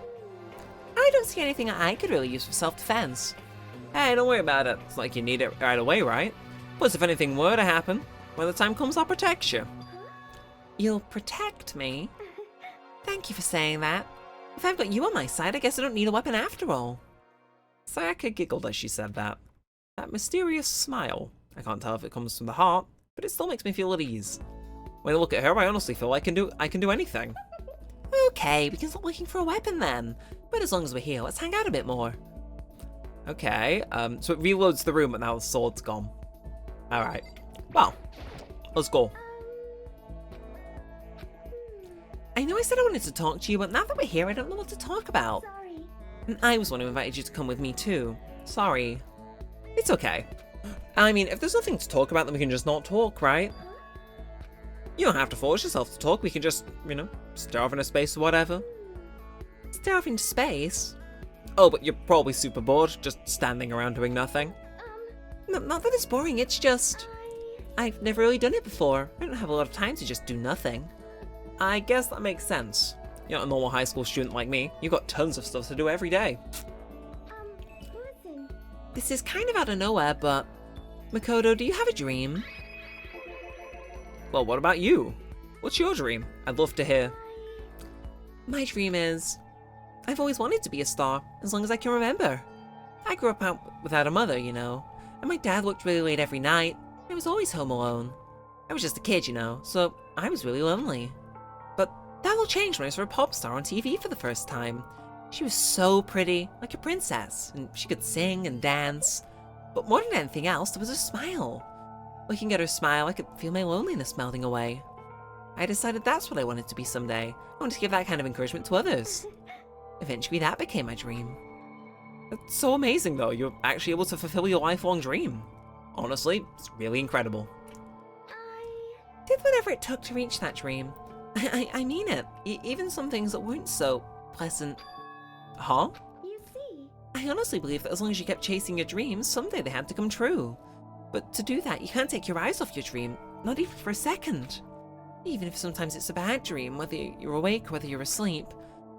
[SPEAKER 1] I don't see anything I could really use for self-defense. Hey, don't worry about it. It's like you need it right away, right? Plus, if anything were to happen, when the time comes, I'll protect you. You'll protect me? Thank you for saying that. If I've got you on my side, I guess I don't need a weapon after all. Sayaka giggled as she said that. That mysterious smile. I can't tell if it comes from the heart, but it still makes me feel at ease. When I look at her, I honestly feel I can do anything. Okay, we can stop looking for a weapon then. But as long as we're here, let's hang out a bit more. Okay, so it reloads the room, but now the sword's gone. Alright. Well, let's go. I know I said I wanted to talk to you, but now that we're here, I don't know what to talk about.
[SPEAKER 2] sorry.
[SPEAKER 1] And I was one who invited you to come with me too. Sorry. It's okay. I mean, if there's nothing to talk about, then we can just not talk, right? You don't have to force yourself to talk, we can just, you know, stare off into space or whatever. Stare off into space? Oh, but you're probably super bored, just standing around doing nothing. No, not that it's boring, it's just... I've never really done it before. I don't have a lot of time to just do nothing. I guess that makes sense. You're not a normal high school student like me. You've got tons of stuff to do every day.
[SPEAKER 2] Listen.
[SPEAKER 1] This is kind of out of nowhere, but... Makoto, do you have a dream? Well, what about you? What's your dream? I'd love to hear. My dream is... I've always wanted to be a star, as long as I can remember. I grew up out without a mother, you know, and my dad worked really late every night. I was always home alone. I was just a kid, you know, so I was really lonely. But that all changed when I saw a pop star on TV for the first time. She was so pretty, like a princess, and she could sing and dance. But more than anything else, there was her smile. Looking at her smile, I could feel my loneliness melting away. I decided that's what I wanted to be someday. I wanted to give that kind of encouragement to others. Eventually, that became my dream. That's so amazing, though. You're actually able to fulfill your lifelong dream. Honestly, it's really incredible.
[SPEAKER 2] I...
[SPEAKER 1] Did whatever it took to reach that dream. I mean it. Even some things that weren't so pleasant. Huh?
[SPEAKER 2] You see.
[SPEAKER 1] I honestly believe that as long as you kept chasing your dreams, someday they had to come true. But to do that, you can't take your eyes off your dream, not even for a second. Even if sometimes it's a bad dream, whether you're awake or whether you're asleep.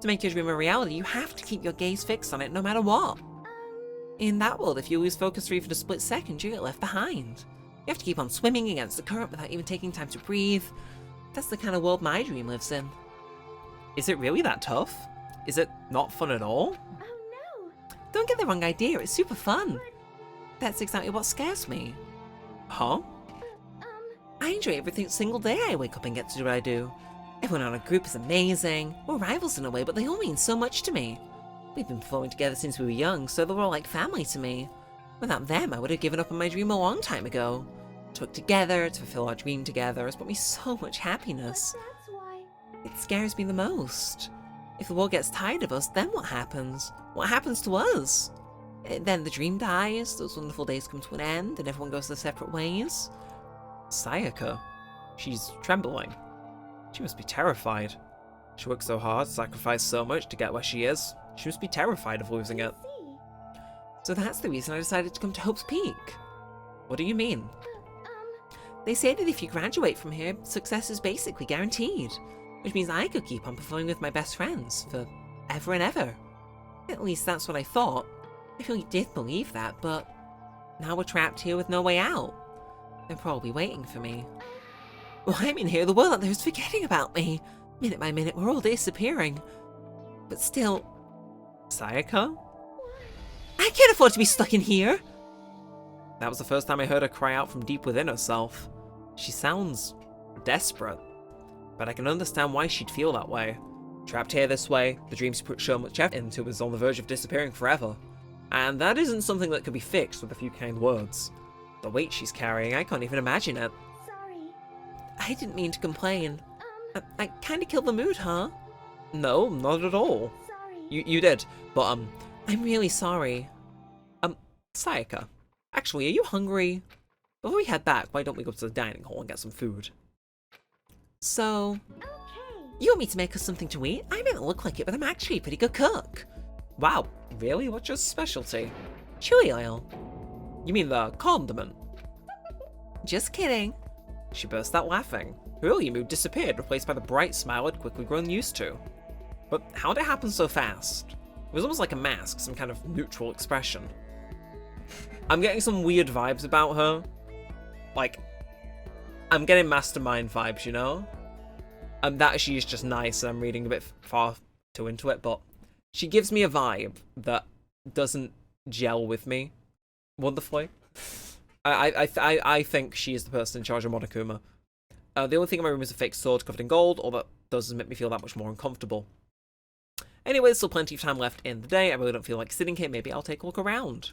[SPEAKER 1] To make your dream a reality, you have to keep your gaze fixed on it no matter what. In that world, if you lose focus for even a split second, you get left behind. You have to keep on swimming against the current without even taking time to breathe. That's the kind of world my dream lives in. Is it really that tough? Is it not fun at all?
[SPEAKER 2] Oh no.
[SPEAKER 1] Don't get the wrong idea, it's super fun. That's exactly what scares me. Huh? I enjoy every single day I wake up and get to do what I do. Everyone on our group is amazing. We're rivals in a way, but they all mean so much to me. We've been performing together since we were young, so they're all like family to me. Without them, I would have given up on my dream a long time ago. To work together, to fulfill our dream together, has brought me so much happiness.
[SPEAKER 2] That's why.
[SPEAKER 1] It scares me the most. If the world gets tired of us, then what happens? What happens to us? Then the dream dies, those wonderful days come to an end, and everyone goes their separate ways. Sayaka. She's trembling. She must be terrified. She worked so hard, sacrificed so much to get where she is. She must be terrified of losing it.
[SPEAKER 2] See.
[SPEAKER 1] So that's the reason I decided to come to Hope's Peak. What do you mean? They say that if you graduate from here, success is basically guaranteed. Which means I could keep on performing with my best friends for ever and ever. At least that's what I thought. I really did believe that, but now we're trapped here with no way out. They're probably waiting for me. While I'm in here, the world out there is forgetting about me. Minute by minute, we're all disappearing. But still... Sayaka? I can't afford to be stuck in here! That was the first time I heard her cry out from deep within herself. She sounds desperate, but I can understand why she'd feel that way. Trapped here this way, the dreams she put so much effort into was on the verge of disappearing forever. And that isn't something that could be fixed with a few kind words. The weight she's carrying, I can't even imagine it.
[SPEAKER 2] Sorry.
[SPEAKER 1] I didn't mean to complain. I kinda killed the mood, huh? No, not at all.
[SPEAKER 2] Sorry.
[SPEAKER 1] You did, but I'm really sorry. Sayaka, actually, are you hungry? Before we head back, why don't we go to the dining hall and get some food? So,
[SPEAKER 2] Okay.
[SPEAKER 1] you want me to make us something to eat? I may not look like it, but I'm actually a pretty good cook. Wow, really? What's your specialty? Chili oil. You mean the condiment? Just kidding. She burst out laughing. Her earlier mood disappeared, replaced by the bright smile I'd quickly grown used to. But how did it happen so fast? It was almost like a mask, some kind of neutral expression. I'm getting some weird vibes about her. Like, I'm getting mastermind vibes, you know? That she is just nice, and I'm reading a bit far too into it, but she gives me a vibe that doesn't gel with me wonderfully. I think she is the person in charge of Monokuma. The only thing in my room is a fake sword covered in gold, all that does is make me feel that much more uncomfortable. Anyway, there's still plenty of time left in the day. I really don't feel like sitting here. Maybe I'll take a look around.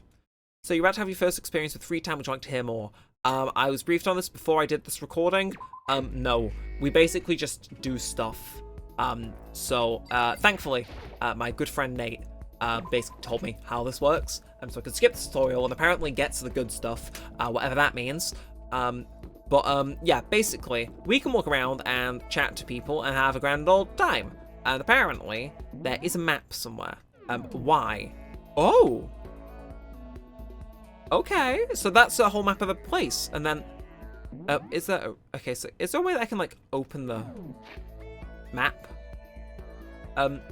[SPEAKER 1] So you're about to have your first experience with free time. Would you like to hear more? I was briefed on this before I did this recording. No. We basically just do stuff. Thankfully, my good friend Nate basically told me how this works. So I could skip the tutorial and apparently get to the good stuff, whatever that means. Yeah, basically, we can walk around and chat to people and have a grand old time. And apparently, there is a map somewhere. Why? Oh! Okay, so that's the whole map of the place. And then, is there... Okay, so is there a way that I can, like, open the map? There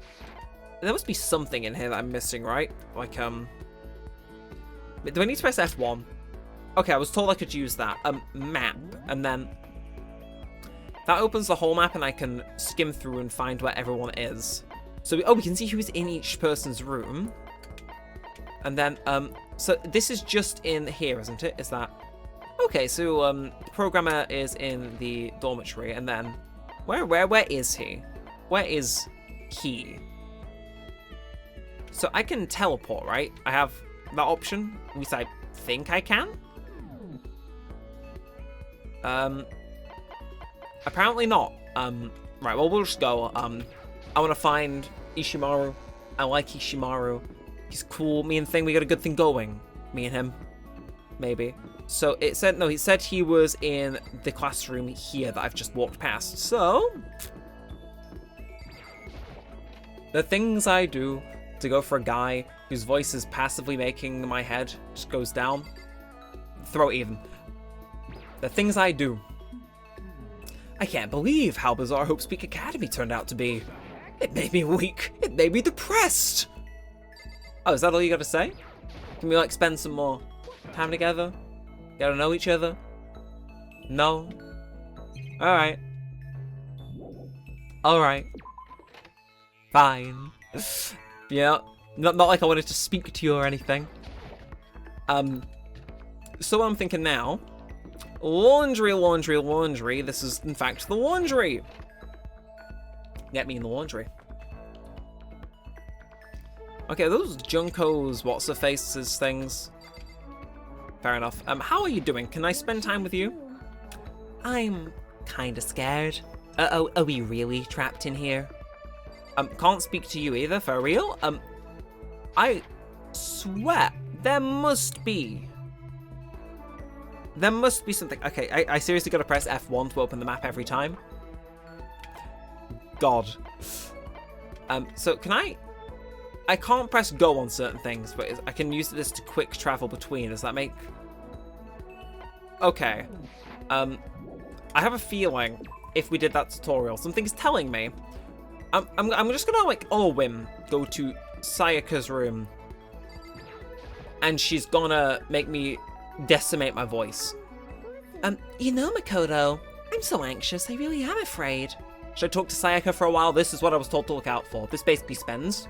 [SPEAKER 1] must be something in here that I'm missing, right? Like, do I need to press F1? Okay, I was told I could use that. Map. And then that opens the whole map and I can skim through and find where everyone is. So, we can see who's in each person's room. And then, so this is just in here, isn't it? Is that... Okay, so, the programmer is in the dormitory, and then... Where is he? Where is he? So I can teleport, right? I have that option. At least I think I can. Apparently not. Right, well, we'll just go. I want to find Ishimaru. I like Ishimaru. He's cool. Me and Thing, we got a good thing going. Me and him. Maybe. So it said, no, he said he was in the classroom here that I've just walked past. So, the things I do to go for a guy whose voice is passively making my head just goes down. Throw it even. The things I do. I can't believe how bizarre Hope Speak Academy turned out to be. It made me weak. It made me depressed. Oh, is that all you gotta say? Can we, like, spend some more time together? Get to know each other? No? Alright. Alright. Fine. Yeah. Not like I wanted to speak to you or anything. So what I'm thinking now... Laundry, laundry, laundry. This is, in fact, the laundry. Get me in the laundry. Okay, those Junko's what's-her-faces things. Fair enough. How are you doing? Can I spend time with you? I'm kinda scared. Are we really trapped in here? Can't speak to you either, for real? I swear, there must be something. Okay, I seriously gotta press F1 to open the map every time. God. So can I can't press go on certain things, but I can use this to quick travel between. Does that make... Okay. I have a feeling if we did that tutorial, something's telling me. I'm just gonna, like, on a whim, go to Sayaka's room. And she's gonna make me decimate my voice. You know, Makoto, I'm I'm so anxious, I really am afraid. Should I talk to Sayaka for a while? This is what I was told to look out for. This basically spends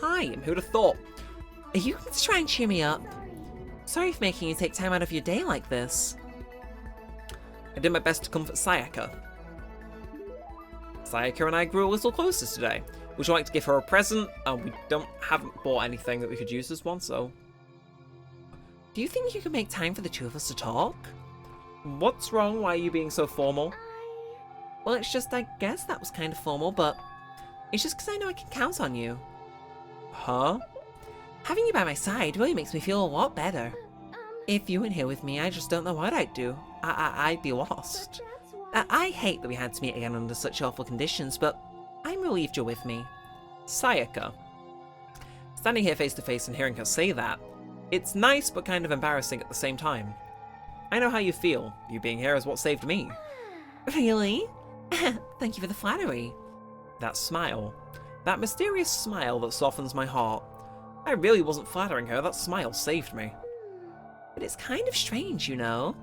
[SPEAKER 1] time. Who'd have thought? Are you going to try and cheer me up? Sorry for making you take time out of your day like this. I did my best to comfort Sayaka. Sayaka and I grew a little closer today. Would you like to give her a present? We haven't bought anything that we could use as one, so... Do you think you could make time for the two of us to talk? What's wrong? Why are you being so formal? Well, it's just, I guess that was kind of formal, but... It's just because I know I can count on you. Huh? Having you by my side really makes me feel a lot better. If you weren't here with me, I just don't know what I'd do. I'd be lost. I hate that we had to meet again under such awful conditions, but I'm relieved you're with me. Sayaka. Standing here face to face and hearing her say that, it's nice but kind of embarrassing at the same time. I know how you feel. You being here is what saved me. Really? Thank you for the flattery. That smile. That mysterious smile that softens my heart. I really wasn't flattering her, that smile saved me. But it's kind of strange, you know.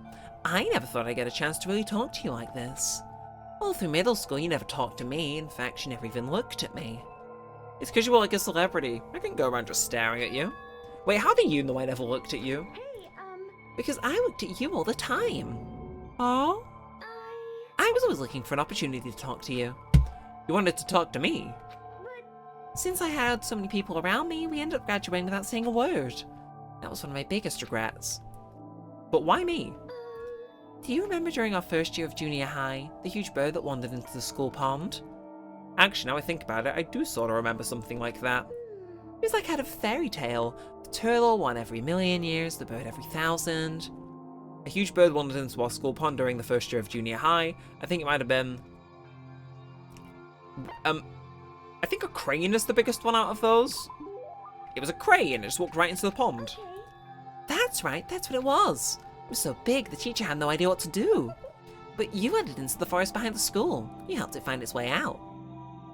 [SPEAKER 1] I never thought I'd get a chance to really talk to you like this. All through middle school, you never talked to me. In fact, you never even looked at me. It's because you were like a celebrity. I couldn't go around just staring at you. Wait, how do you know I never looked at you?
[SPEAKER 2] Hey,
[SPEAKER 1] Because I looked at you all the time. Oh? I was always looking for an opportunity to talk to you. You wanted to talk to me? Since I had so many people around me, we ended up graduating without saying a word. That was one of my biggest regrets. But why me? Do you remember during our first year of junior high, the huge bird that wandered into the school pond? Actually, now I think about it, I do sort of remember something like that. It was like out of a fairy tale. The turtle, one every 1,000,000 years, the bird every 1,000. A huge bird wandered into our school pond during the first year of junior high. I think it might have been... I think a crane is the biggest one out of those. It was a crane, it just walked right into the pond.
[SPEAKER 2] okay.
[SPEAKER 1] That's right, that's what it was. It was so big, the teacher had no idea what to do. But you led it into the forest behind the school. You helped it find its way out.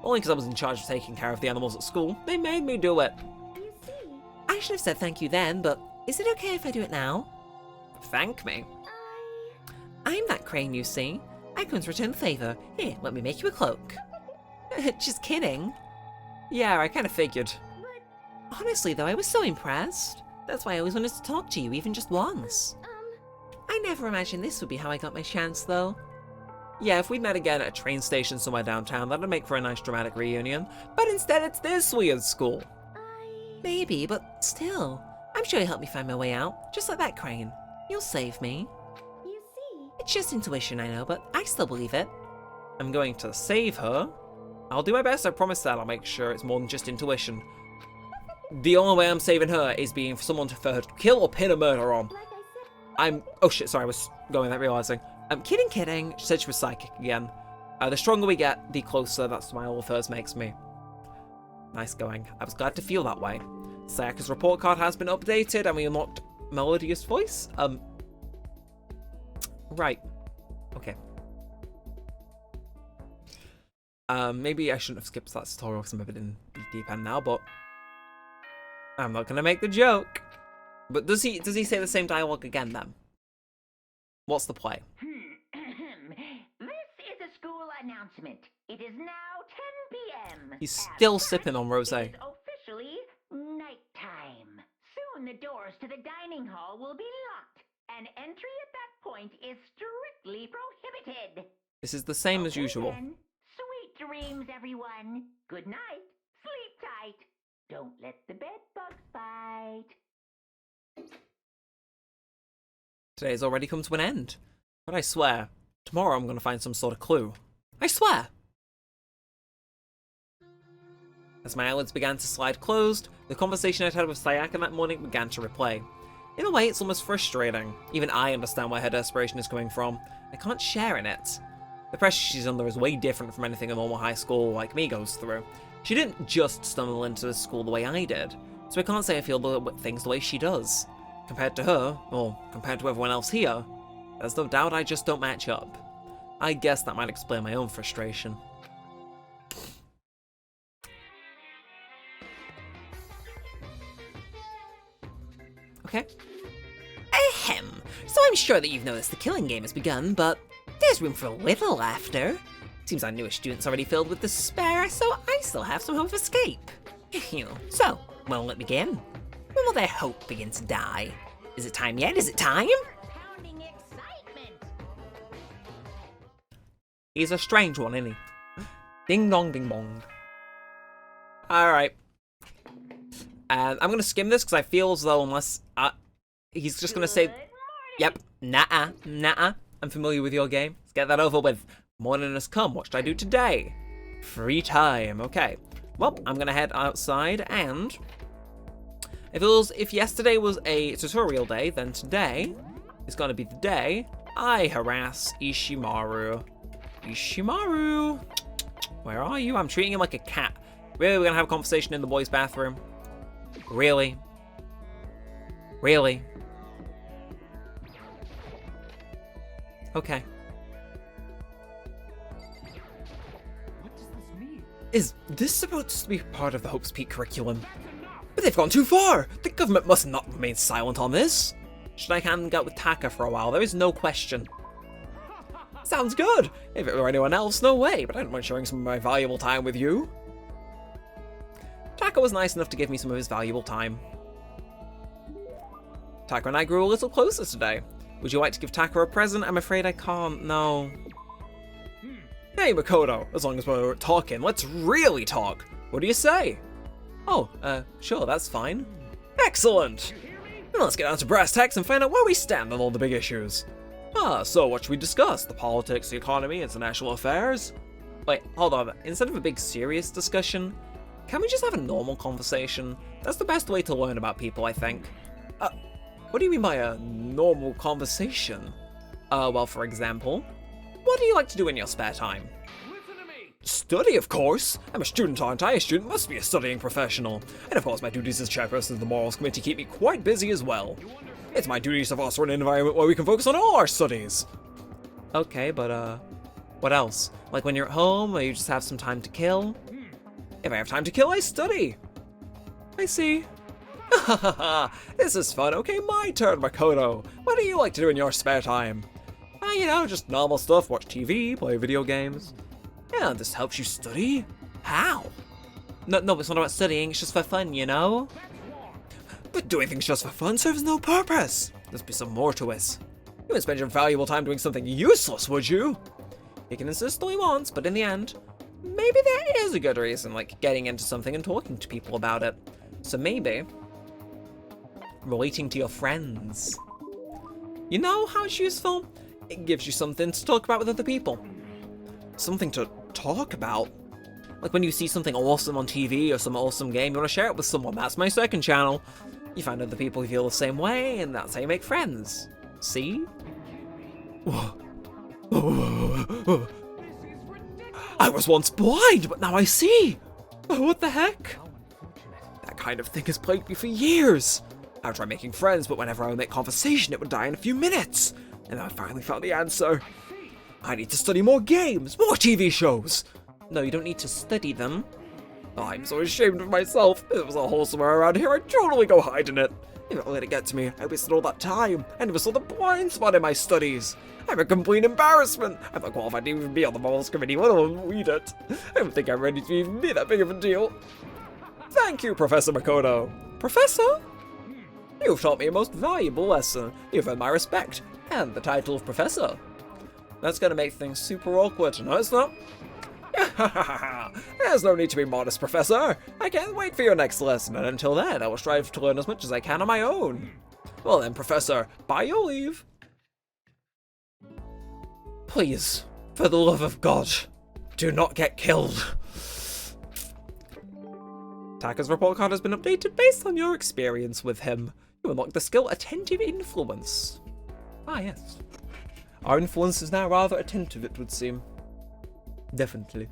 [SPEAKER 1] Only because I was in charge of taking care of the animals at school. They made me do it.
[SPEAKER 2] You see,
[SPEAKER 1] I should have said thank you then, but is it okay if I do it now? Thank me. I'm that crane, you see. I come to return the favour. Here, let me make you a cloak. Just kidding. Yeah, I kind of figured. Honestly though, I was so impressed. That's why I always wanted to talk to you, even just once. I never imagined this would be how I got my chance, though. Yeah, if we met again at a train station somewhere downtown, that'd make for a nice dramatic reunion. But instead, it's this weird school. Maybe, but still. I'm sure you'll help me find my way out, just like that crane. You'll save me.
[SPEAKER 2] you see.
[SPEAKER 1] It's just intuition, I know, but I still believe it. I'm going to save her. I'll do my best, I promise that. I'll make sure it's more than just intuition. The only way I'm saving her is being for someone for her to kill or pin a murder on.
[SPEAKER 2] Like I said,
[SPEAKER 1] Oh shit, sorry, I was going without realising. Kidding. She said she was psychic again. The stronger we get, the closer that smile of hers makes me. Nice going. I was glad to feel that way. Sayaka's report card has been updated and we unlocked Melodious Voice. Right. Okay. Maybe I shouldn't have skipped that tutorial because I'm a bit in the deep end now, but I'm not gonna make the joke. But does he say the same dialogue again then? What's the play?
[SPEAKER 4] This is a school announcement. It is now 10 p.m.
[SPEAKER 1] He's
[SPEAKER 4] As
[SPEAKER 1] still
[SPEAKER 4] such,
[SPEAKER 1] sipping on rosé.
[SPEAKER 4] It is officially nighttime. Soon the doors to the dining hall will be locked, and entry at that point is strictly prohibited.
[SPEAKER 1] This is the same as
[SPEAKER 4] Okay,
[SPEAKER 1] usual.
[SPEAKER 4] then. Sweet dreams, everyone. Good night. Sleep tight. Don't let the bed bugs bite.
[SPEAKER 1] Today's already come to an end. But I swear, tomorrow I'm going to find some sort of clue. I swear! As my eyelids began to slide closed, the conversation I'd had with Sayaka that morning began to replay. In a way, it's almost frustrating. Even I understand where her desperation is coming from. I can't share in it. The pressure she's under is way different from anything a normal high school like me goes through. She didn't just stumble into this school the way I did, so I can't say I feel things the way she does. Compared to her, or compared to everyone else here, there's no doubt I just don't match up. I guess that might explain my own frustration. Okay. Ahem. So I'm sure that you've noticed the killing game has begun, but There's room for a little laughter. Seems our newest student's already filled with despair, so I still have some hope of escape. So, when will it begin? When will their hope begin to die? Is it time yet? Is it time?
[SPEAKER 4] Pounding excitement.
[SPEAKER 1] He's a strange one, isn't he? Ding dong ding bong. Alright. And I'm gonna skim this because I feel as though unless he's just gonna say, yep, nah, I'm familiar with your game. Let's get that over with. Morning has come. What should I do today? Free time. Okay. Well, I'm gonna head outside, and if yesterday was a tutorial day, then today is gonna be the day I harass Ishimaru. Ishimaru, where are you? I'm treating him like a cat. Really, we're gonna have a conversation in the boys' bathroom? Really? Really? Okay.
[SPEAKER 3] What does this mean?
[SPEAKER 1] Is this supposed to be part of the Hope's Peak curriculum? But they've gone too far! The government must not remain silent on this! Should I hang out with Taka for a while? There is no question. Sounds good! If it were anyone else, no way, but I don't mind sharing some of my valuable time with you. Taka was nice enough to give me some of his valuable time. Taka and I grew a little closer today. Would you like to give Taka a present? I'm afraid I can't, no. Hey, Makoto, as long as we're talking, let's really talk. What do you say? Oh, sure, that's fine. Excellent! Then let's get down to brass tacks and find out where we stand on all the big issues. So what should we discuss? The politics, the economy, international affairs? Wait, hold on. Instead of a big serious discussion, can we just have a normal conversation? That's the best way to learn about people, I think. What do you mean by a normal conversation? Well, for example, what do you like to do in your spare time?
[SPEAKER 3] Listen to me!
[SPEAKER 1] Study, of course. I'm a student, aren't I? A student must be a studying professional. And of course, my duties as chairperson of the Morals Committee keep me quite busy as well. It's my duty to foster an environment where we can focus on all our studies. Okay, but what else? Like when you're at home, or you just have some time to kill? If I have time to kill, I study. I see. This is fun. Okay, my turn, Makoto. What do you like to do in your spare time? You know, just normal stuff. Watch TV, play video games. Yeah, this helps you study? How? No, it's not about studying. It's just for fun, you know? But doing things just for fun serves no purpose. There's be some more to it. You wouldn't spend your valuable time doing something useless, would you? He can insist all he wants, but in the end, maybe there is a good reason, like getting into something and talking to people about it. So maybe relating to your friends. You know how it's useful? It gives you something to talk about with other people. Something to talk about? Like when you see something awesome on TV or some awesome game, you want to share it with someone. That's my second channel. You find other people who feel the same way, and that's how you make friends. See? I was once blind, but now I see! Oh, what the heck? That kind of thing has plagued me for years. I would try making friends, but whenever I would make conversation, it would die in a few minutes. And then I finally found the answer. I need to study more games, more TV shows. No, you don't need to study them. Oh, I'm so ashamed of myself. If there was a hole somewhere around here, I'd totally go hide in it. If it let it get to me, I wasted all that time. I never saw the blind spot in my studies. I'm a complete embarrassment. I'm not qualified to even be on the Morals Committee, let alone read it. I don't think I'm ready to even be that big of a deal. Thank you, Professor Makoto. Professor? You've taught me a most valuable lesson. You've earned my respect, and the title of Professor. That's gonna make things super awkward, no it's not? There's no need to be modest, Professor. I can't wait for your next lesson, and until then, I will strive to learn as much as I can on my own. Well then, Professor, by your leave. Please, for the love of God, do not get killed. Taka's report card has been updated based on your experience with him. You unlock the skill Attentive Influence. Ah, yes. Our influence is now rather attentive, it would seem. Definitely.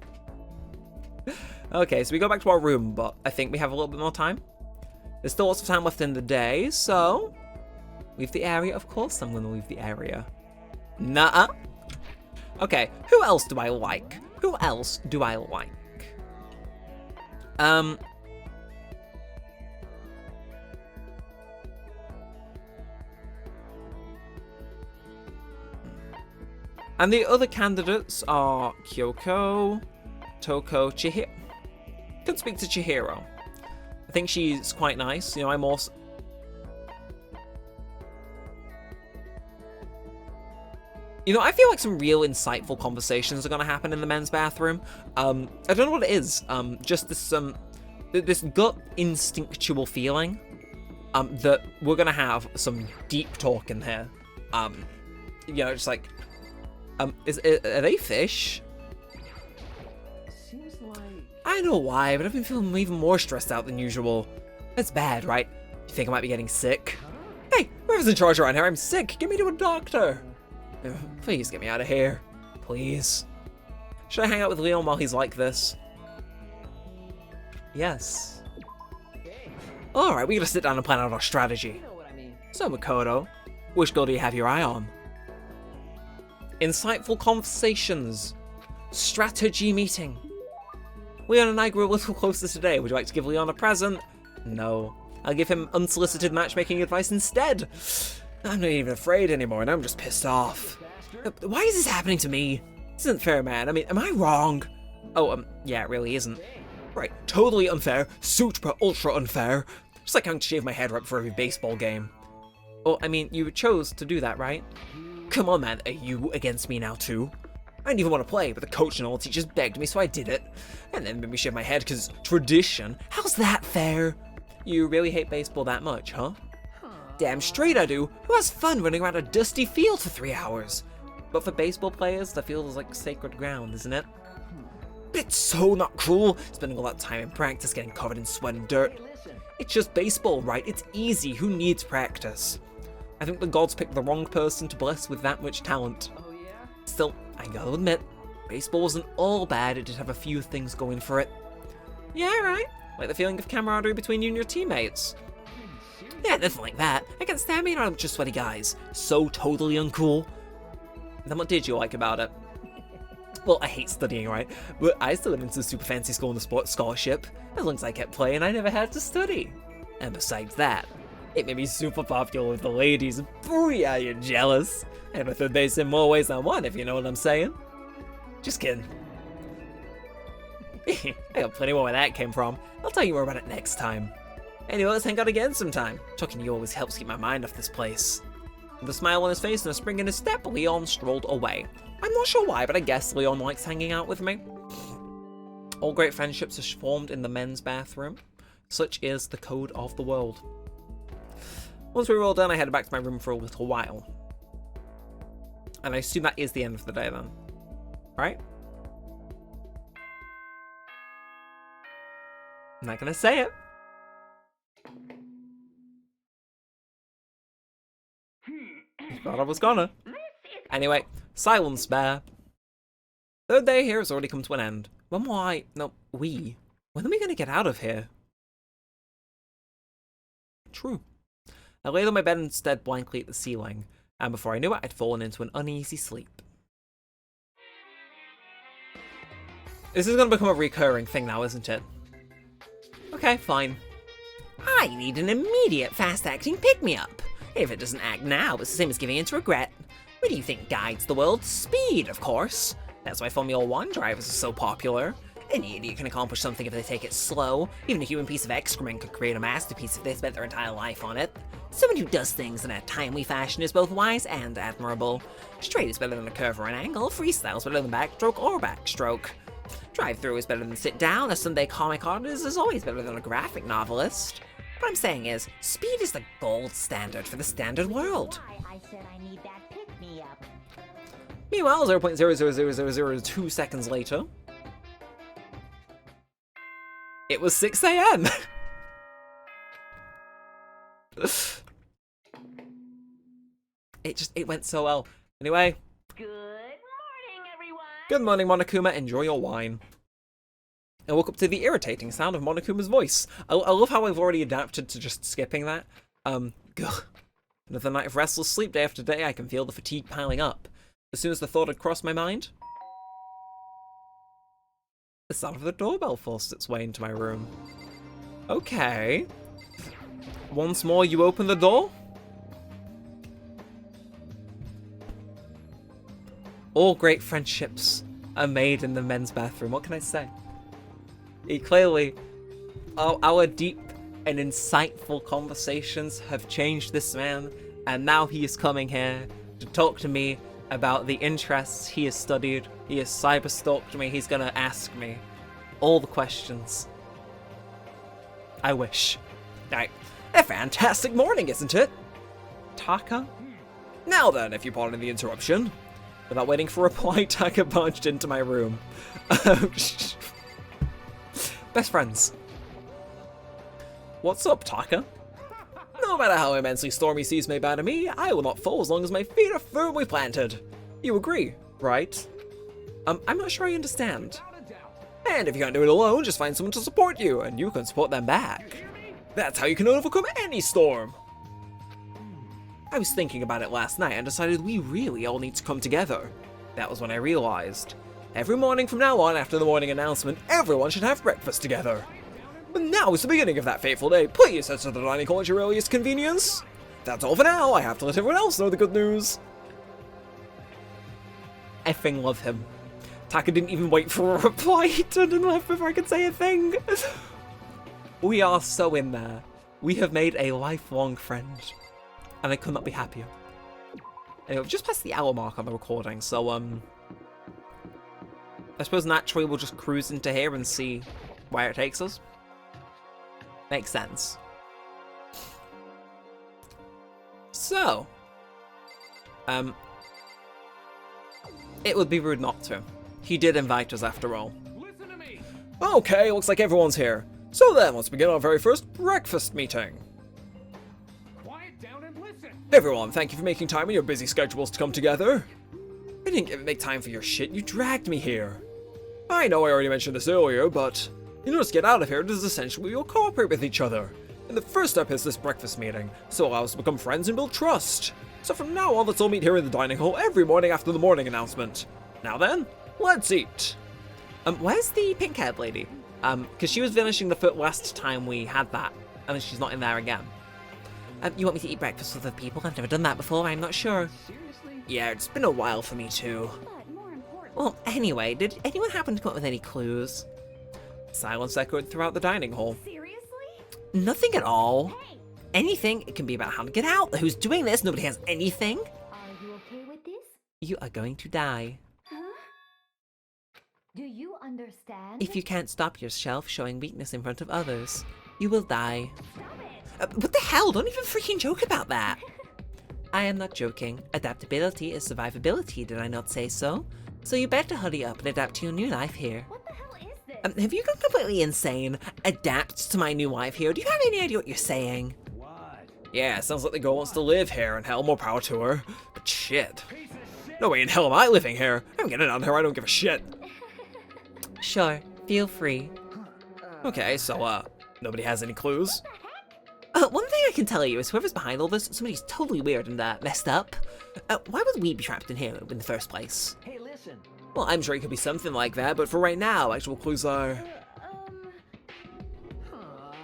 [SPEAKER 1] Okay, so we go back to our room, but I think we have a little bit more time. There's still lots of time left in the day, so... Leave the area? Of course I'm gonna leave the area. Nuh-uh. Okay, who else do I like? Who else do I like? And the other candidates are Kyoko, Toko, Chihiro. Could speak to Chihiro. I think she's quite nice. You know, I'm also... You know, I feel like some real insightful conversations are going to happen in the men's bathroom. I don't know what it is. Just this gut instinctual feeling that we're going to have some deep talk in here. You know, just like... are they fish?
[SPEAKER 3] Seems like...
[SPEAKER 1] I know why, but I've been feeling even more stressed out than usual. That's bad, right? You think I might be getting sick? Hey, whoever's in charge around here, I'm sick. Get me to a doctor. Please get me out of here. Please. Should I hang out with Leon while he's like this? Yes. Alright, we gotta sit down and plan out our strategy.
[SPEAKER 3] You know what I mean.
[SPEAKER 1] So, Makoto, which girl do you have your eye on? Insightful conversations. Strategy meeting. Leon and I grew a little closer today. Would you like to give Leon a present? No. I'll give him unsolicited matchmaking advice instead. I'm not even afraid anymore, and I'm just pissed off. Why is this happening to me? This isn't fair, man. I mean, am I wrong? Oh, yeah, it really isn't. Right, totally unfair. Super ultra unfair. Just like having to shave my head right before every baseball game. Well, I mean, you chose to do that, right? Come on, man. Are you against me now, too? I didn't even want to play, but the coach and all the teachers begged me, so I did it. And then made me shave my head, because tradition. How's that fair? You really hate baseball that much, huh? Damn straight I do. Who has fun running around a dusty field for 3 hours? But for baseball players, the field is like sacred ground, isn't it? But it's so not cool, spending all that time in practice getting covered in sweat and dirt.
[SPEAKER 3] Hey, listen.
[SPEAKER 1] It's just baseball, right? It's easy. Who needs practice? I think the gods picked the wrong person to bless with that much talent.
[SPEAKER 3] Oh, yeah?
[SPEAKER 1] Still, I gotta admit, baseball wasn't all bad, it did have a few things going for it. Yeah, right. Like the feeling of camaraderie between you and your teammates. Yeah, nothing like that. I can't stand being around a bunch of sweaty guys. So totally uncool. Then what did you like about it? Well, I hate studying, right? But I still went into a super fancy school on a sports scholarship. As long as I kept playing, I never had to study. And besides that, it made me super popular with the ladies. Booyah, you're jealous. I have a third base in more ways than one, if you know what I'm saying. Just kidding. I got plenty more where that came from. I'll tell you more about it next time. Anyway, let's hang out again sometime. Talking to you always helps keep my mind off this place. With a smile on his face and a spring in his step, Leon strolled away. I'm not sure why, but I guess Leon likes hanging out with me. All great friendships are formed in the men's bathroom. Such is the code of the world. Once we were all done, I headed back to my room for a little while. And I assume that is the end of the day then. Right? I'm not gonna say it. Thought I was gonna. Anyway, silence bear. Third day here has already come to an end. When will I... No, we. When are we gonna get out of here? True. I laid on my bed and stared blankly at the ceiling, and before I knew it, I'd fallen into an uneasy sleep. This is gonna become a recurring thing now, isn't it? Okay, fine. I need an immediate fast-acting pick-me-up. If it doesn't act now, it's the same as giving in to regret. What do you think guides the world? Speed, of course. That's why Formula 1 drivers are so popular. Any idiot can accomplish something if they take it slow. Even a human piece of excrement could create a masterpiece if they spent their entire life on it. Someone who does things in a timely fashion is both wise and admirable. Straight is better than a curve or an angle. Freestyle is better than backstroke or backstroke. Drive-through is better than sit down. A Sunday comic artist is always better than a graphic novelist. What I'm saying is, speed is the gold standard for the standard world.
[SPEAKER 4] Why I said I need that pick-me-up.
[SPEAKER 1] Meanwhile, 0.00002 seconds later, it was 6 AM. It went so well. Anyway,
[SPEAKER 4] Good morning, everyone.
[SPEAKER 1] good morning, Monokuma. Enjoy your wine. I woke up to the irritating sound of Monokuma's voice. I love how I've already adapted to just skipping that. Gugh. Another night of restless sleep. Day after day, I can feel the fatigue piling up. As soon as the thought had crossed my mind, the sound of the doorbell forced its way into my room. Okay. Once more, you open the door? All great friendships are made in the men's bathroom. What can I say? He clearly, our deep and insightful conversations have changed this man, and now he is coming here to talk to me about the interests he has studied. He has cyber-stalked me. He's gonna ask me all the questions. I wish. Right. A fantastic morning, isn't it? Taka? Now then, if you pardon the interruption. Without waiting for a reply, Taka barged into my room. Best friends. What's up, Taka? No matter how immensely stormy seas may batter me, I will not fall as long as my feet are firmly planted. You agree, right? I'm not sure I understand. And if you can't do it alone, just find someone to support you, and you can support them back. That's how you can overcome any storm. I was thinking about it last night and decided we really all need to come together. That was when I realized. Every morning from now on, after the morning announcement, everyone should have breakfast together. But now is the beginning of that fateful day. Please head to the dining hall at your earliest convenience. That's all for now. I have to let everyone else know the good news. Effing love him. Taka didn't even wait for a reply. He turned and left before I could say a thing. We are so in there. We have made a lifelong friend. And I could not be happier. Anyway, we've just passed the hour mark on the recording, so, I suppose naturally we'll just cruise into here and see where it takes us. Makes sense. So, it would be rude not to. He did invite us after all.
[SPEAKER 3] Listen to me.
[SPEAKER 1] Okay, looks like everyone's here. So then, let's begin our very first breakfast meeting.
[SPEAKER 3] Quiet down and listen.
[SPEAKER 1] Everyone, thank you for making time in your busy schedules to come together. I didn't make time for your shit, you dragged me here. I know I already mentioned this earlier, but in order to get out of here, it is essential we all cooperate with each other. And the first step is this breakfast meeting, so allow us to become friends and build trust. So from now on, let's all meet here in the dining hall every morning after the morning announcement. Now then, let's eat. Where's the pink-haired lady? Because she was finishing the foot last time we had that, and then she's not in there again. You want me to eat breakfast with other people? I've never done that before, I'm not sure.
[SPEAKER 3] Seriously?
[SPEAKER 1] Yeah, it's been a while for me too.
[SPEAKER 2] But more important,
[SPEAKER 1] Well, anyway, did anyone happen to come up with any clues? Silence echoed throughout the dining hall.
[SPEAKER 2] seriously?
[SPEAKER 1] Nothing at all.
[SPEAKER 2] Hey,
[SPEAKER 1] Anything, it can be about how to get out. Who's doing this? Nobody has anything.
[SPEAKER 2] are you okay with this?
[SPEAKER 1] You are going to die.
[SPEAKER 2] Huh? Do you understand?
[SPEAKER 1] If you can't stop yourself showing weakness in front of others, you will die.
[SPEAKER 2] Stop it!
[SPEAKER 1] What the hell? Don't even freaking joke about that. I am not joking. Adaptability is survivability, did I not say so? So you better hurry up and adapt to your new life here.
[SPEAKER 2] What the hell is this?
[SPEAKER 1] Have you gone completely insane? Adapt to my new life here? Do you have any idea what you're saying?
[SPEAKER 3] What?
[SPEAKER 1] Yeah, sounds like the girl wants to live here, and hell, more power to her. But shit.
[SPEAKER 3] Piece of shit.
[SPEAKER 1] No way in hell am I living here. I'm getting out of here, I don't give a shit. Sure, feel free. Okay, so, nobody has any clues? One thing I can tell you is whoever's behind all this, somebody's totally weird and, messed up. Why would we be trapped in here in the first place?
[SPEAKER 5] Hey, listen.
[SPEAKER 1] Well, I'm sure it could be something like that, but for right now, actual clues are...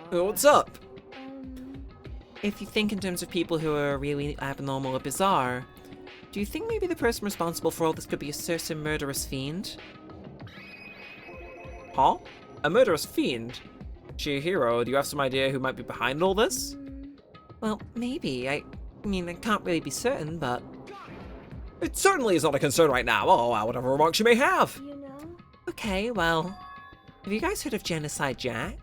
[SPEAKER 1] What's up? If you think in terms of people who are really abnormal or bizarre, do you think maybe the person responsible for all this could be a certain murderous fiend? Huh? A murderous fiend? Chihiro, do you have some idea who might be behind all this? Well, maybe. I mean, I can't really be certain, but... It certainly is not a concern right now. Oh, whatever remarks you may have.
[SPEAKER 2] You know?
[SPEAKER 1] Okay, well... Have you guys heard of Genocide Jack?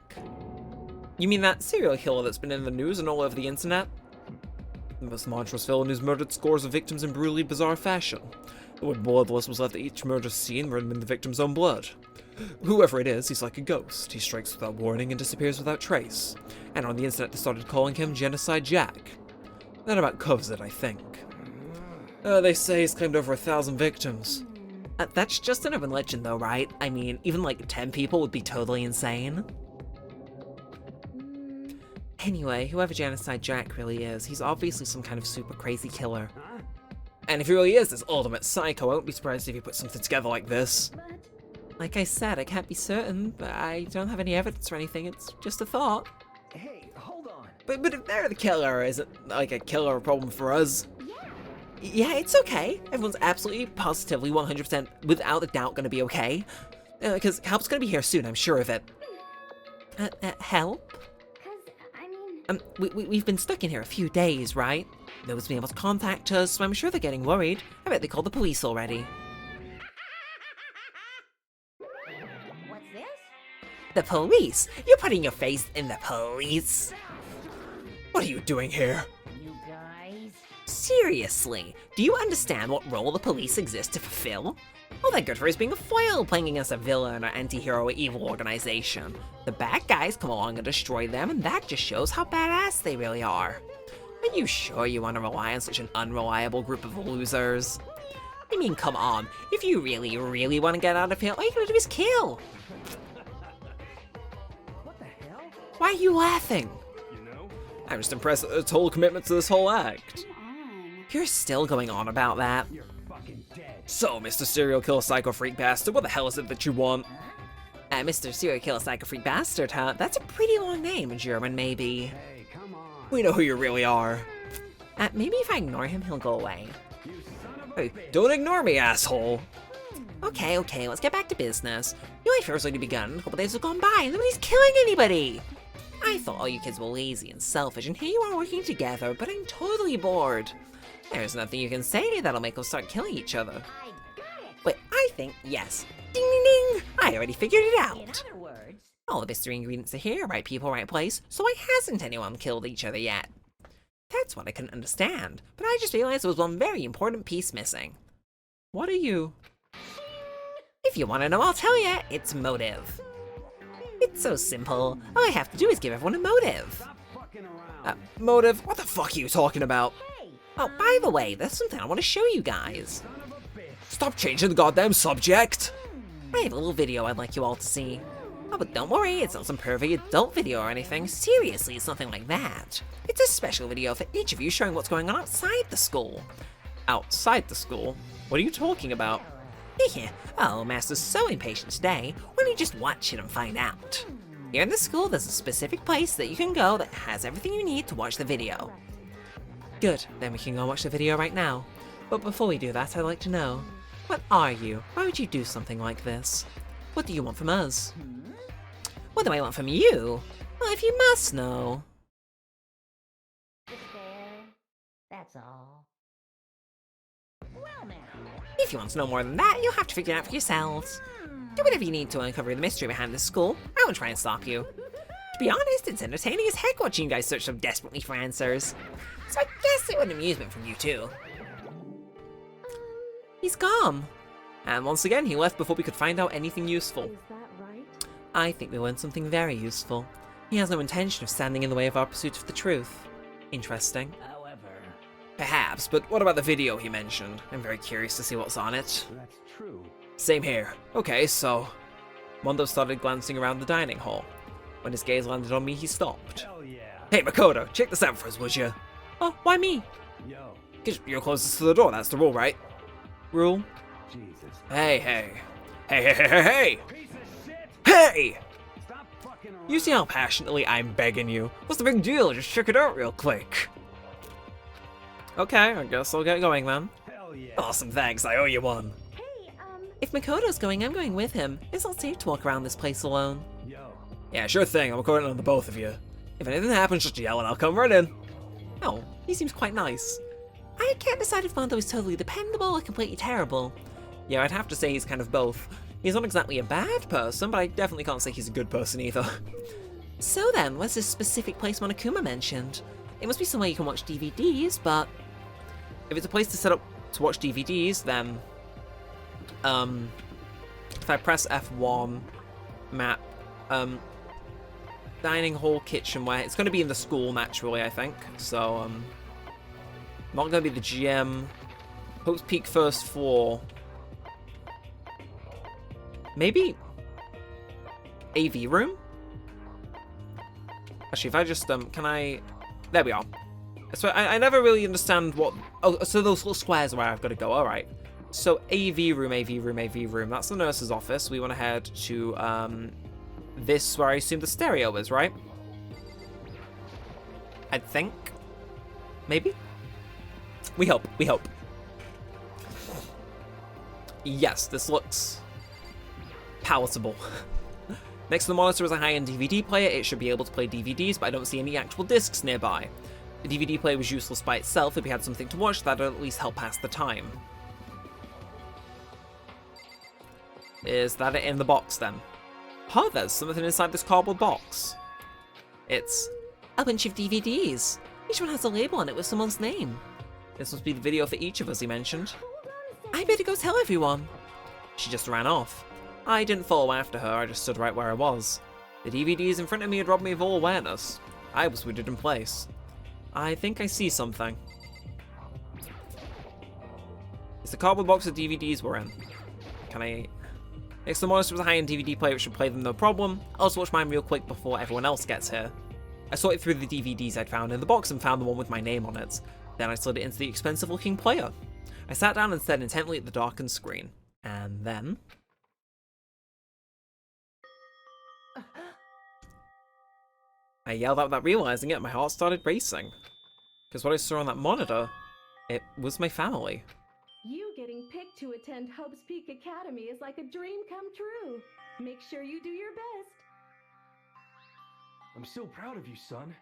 [SPEAKER 1] You mean that serial killer that's been in the news and all over the internet? The most monstrous villain who's murdered scores of victims in brutally bizarre fashion. The word bloodless was left at each murder scene written in the victim's own blood. Whoever it is, he's like a ghost. He strikes without warning and disappears without trace. And on the internet they started calling him Genocide Jack. That about covers it, I think. They say he's claimed over 1,000 victims. That's just an urban legend though, right? I mean, even like 10 people would be totally insane. Anyway, whoever Genocide Jack really is, he's obviously some kind of super crazy killer. And if he really is this ultimate psycho, I won't be surprised if he puts something together like this.
[SPEAKER 2] But
[SPEAKER 1] Like I said, I can't be certain, but I don't have any evidence or anything, it's just a thought.
[SPEAKER 5] Hey, hold on.
[SPEAKER 1] But if they're the killer, is it like a killer problem for us?
[SPEAKER 2] yeah,
[SPEAKER 1] Yeah, it's okay. Everyone's absolutely, positively, 100% without a doubt gonna be okay. Because help's gonna be here soon, I'm sure of it. Help?
[SPEAKER 2] Cause, I mean...
[SPEAKER 1] We've been stuck in here a few days, right? No one's been able to contact us, so I'm sure they're getting worried. I bet they called the police already.
[SPEAKER 4] What's this?
[SPEAKER 1] The police? You're putting your face in the police? What are you doing here?
[SPEAKER 4] You guys?
[SPEAKER 1] Seriously, do you understand what role the police exist to fulfill? All they're good for is being a foil, playing against a villain or anti-hero or evil organization. The bad guys come along and destroy them, and that just shows how badass they really are. Are you sure you want to rely on such an unreliable group of losers? I mean, come on, if you really, really want to get out of here, all you gotta do is kill!
[SPEAKER 3] What the hell?
[SPEAKER 1] Why are you laughing?
[SPEAKER 3] You know?
[SPEAKER 1] I'm just impressed at the total commitment to this whole act.
[SPEAKER 2] Come on.
[SPEAKER 1] You're still going on about that.
[SPEAKER 3] You're fucking dead.
[SPEAKER 1] So, Mr. Serial Killer Psycho Freak Bastard, what the hell is it that you want? Mr. Serial Killer Psycho Freak Bastard, huh? That's a pretty long name in German, maybe.
[SPEAKER 3] Hey, come on.
[SPEAKER 1] We know who you really are. Maybe if I ignore him, he'll go away.
[SPEAKER 3] You son of a
[SPEAKER 1] Hey,
[SPEAKER 3] bitch.
[SPEAKER 1] don't ignore me, asshole! Okay, let's get back to business. Your life has already begun, a couple days have gone by, and nobody's killing anybody! I thought all you kids were lazy and selfish, and here you are working together, but I'm totally bored. There's nothing you can say that'll make us start killing each other.
[SPEAKER 4] I got it.
[SPEAKER 1] Wait, I think, yes. Ding ding ding! I already figured it
[SPEAKER 4] In
[SPEAKER 1] out!
[SPEAKER 4] other words,
[SPEAKER 1] All the mystery ingredients are here, right people, right place, so why hasn't anyone killed each other yet? That's what I couldn't understand, but I just realized there was one very important piece missing. What are you? If you want to know, I'll tell you. It's motive. It's so simple. All I have to do is give everyone a motive.
[SPEAKER 3] Stop fucking around.
[SPEAKER 1] Motive? What the fuck are you talking about?
[SPEAKER 4] hey,
[SPEAKER 1] Oh, by the way, there's something I want to show you guys.
[SPEAKER 3] Son of a bitch.
[SPEAKER 1] Stop changing the goddamn subject! I have a little video I'd like you all to see. Oh, but don't worry, it's not some pervy adult video or anything. Seriously, it's nothing like that. It's a special video for each of you showing what's going on outside the school. Outside the school? What are you talking about? Oh, Master's so impatient today. Why don't you just watch it and find out? Here in the school, there's a specific place that you can go that has everything you need to watch the video. Good, then we can go watch the video right now. But before we do that, I'd like to know, what are you? Why would you do something like this? What do you want from us? What do I want from you? Well, if you must know.
[SPEAKER 4] it's fair. That's all. Well, now.
[SPEAKER 1] If you want to know more than that, you'll have to figure it out for yourselves. Do whatever you need to uncover the mystery behind this school. I won't try and stop you. To be honest, it's entertaining as heck watching you guys search so desperately for answers. So I guess it was an amusement from you too. He's gone. And once again, he left before we could find out anything useful.
[SPEAKER 2] Is that right?
[SPEAKER 1] I think we learned something very useful. He has no intention of standing in the way of our pursuit of the truth. Interesting.
[SPEAKER 3] However,
[SPEAKER 1] Perhaps, but what about the video he mentioned? I'm very curious to see what's on it.
[SPEAKER 3] that's true.
[SPEAKER 1] Same here. Okay, so... Mondo started glancing around the dining hall. When his gaze landed on me, he stopped.
[SPEAKER 3] Hell yeah.
[SPEAKER 1] Hey, Makoto, check this out for us, would you? Oh, why me?
[SPEAKER 3] Yo,
[SPEAKER 1] Because you're closest to the door, that's the rule, right? Rule?
[SPEAKER 3] Jesus.
[SPEAKER 1] Hey, hey. Hey, hey, hey, hey, hey!
[SPEAKER 3] Piece of shit.
[SPEAKER 1] Hey!
[SPEAKER 3] Stop fucking around.
[SPEAKER 1] You see how passionately I'm begging you? What's the big deal? Just check it out real quick. Okay, I guess I'll get going then.
[SPEAKER 3] Hell yeah.
[SPEAKER 1] Awesome, thanks, I owe you one.
[SPEAKER 2] Hey,
[SPEAKER 1] If Makoto's going, I'm going with him. It's not safe to walk around this place alone.
[SPEAKER 3] Yo.
[SPEAKER 1] Yeah, sure thing, I'm recording on the both of you. If anything happens, just yell and I'll come right in. Oh, he seems quite nice. I can't decide if Mondo is totally dependable or completely terrible. Yeah, I'd have to say he's kind of both. He's not exactly a bad person, but I definitely can't say he's a good person either. So then, where's this specific place Monokuma mentioned? It must be somewhere you can watch DVDs, but... If it's a place to set up to watch DVDs, then... If I press F1, map, dining hall, kitchenware, it's going to be in the school naturally, I think. So, not going to be the gym. Hope's Peak first floor. Maybe AV room? Actually, if I just, can I... There we are. So I never really understand what... Oh, so those little squares are where I've got to go, alright. So AV room, AV room, AV room. That's the nurse's office. We want to head to, this, where I assume the stereo is, right? I think. Maybe? We hope, we hope. yes, this looks palatable. Next to the monitor is a high-end DVD player. It should be able to play DVDs, but I don't see any actual discs nearby. The DVD player was useless by itself. If we had something to watch, that would at least help pass the time. Is that it in the box, then? Huh, there's something inside this cardboard box. It's a bunch of DVDs. Each one has a label on it with someone's name. This must be the video for each of us, he mentioned. I better go tell everyone. She just ran off. I didn't follow after her, I just stood right where I was. The DVDs in front of me had robbed me of all awareness. I was rooted in place. I think I see something. It's the cardboard box the DVDs were in. Can I... Next to the monitor was a high-end DVD player which should play them no problem. I'll just watch mine real quick before everyone else gets here. I sorted through the DVDs I'd found in the box and found the one with my name on it. Then I slid it into the expensive-looking player. I sat down and stared intently at the darkened screen. And then... I yelled out without realizing it, my heart started racing. Because what I saw on that monitor, it was my family.
[SPEAKER 5] You getting picked to attend Hope's Peak Academy is like a dream come true. Make sure you do your best.
[SPEAKER 6] I'm so proud of you, son.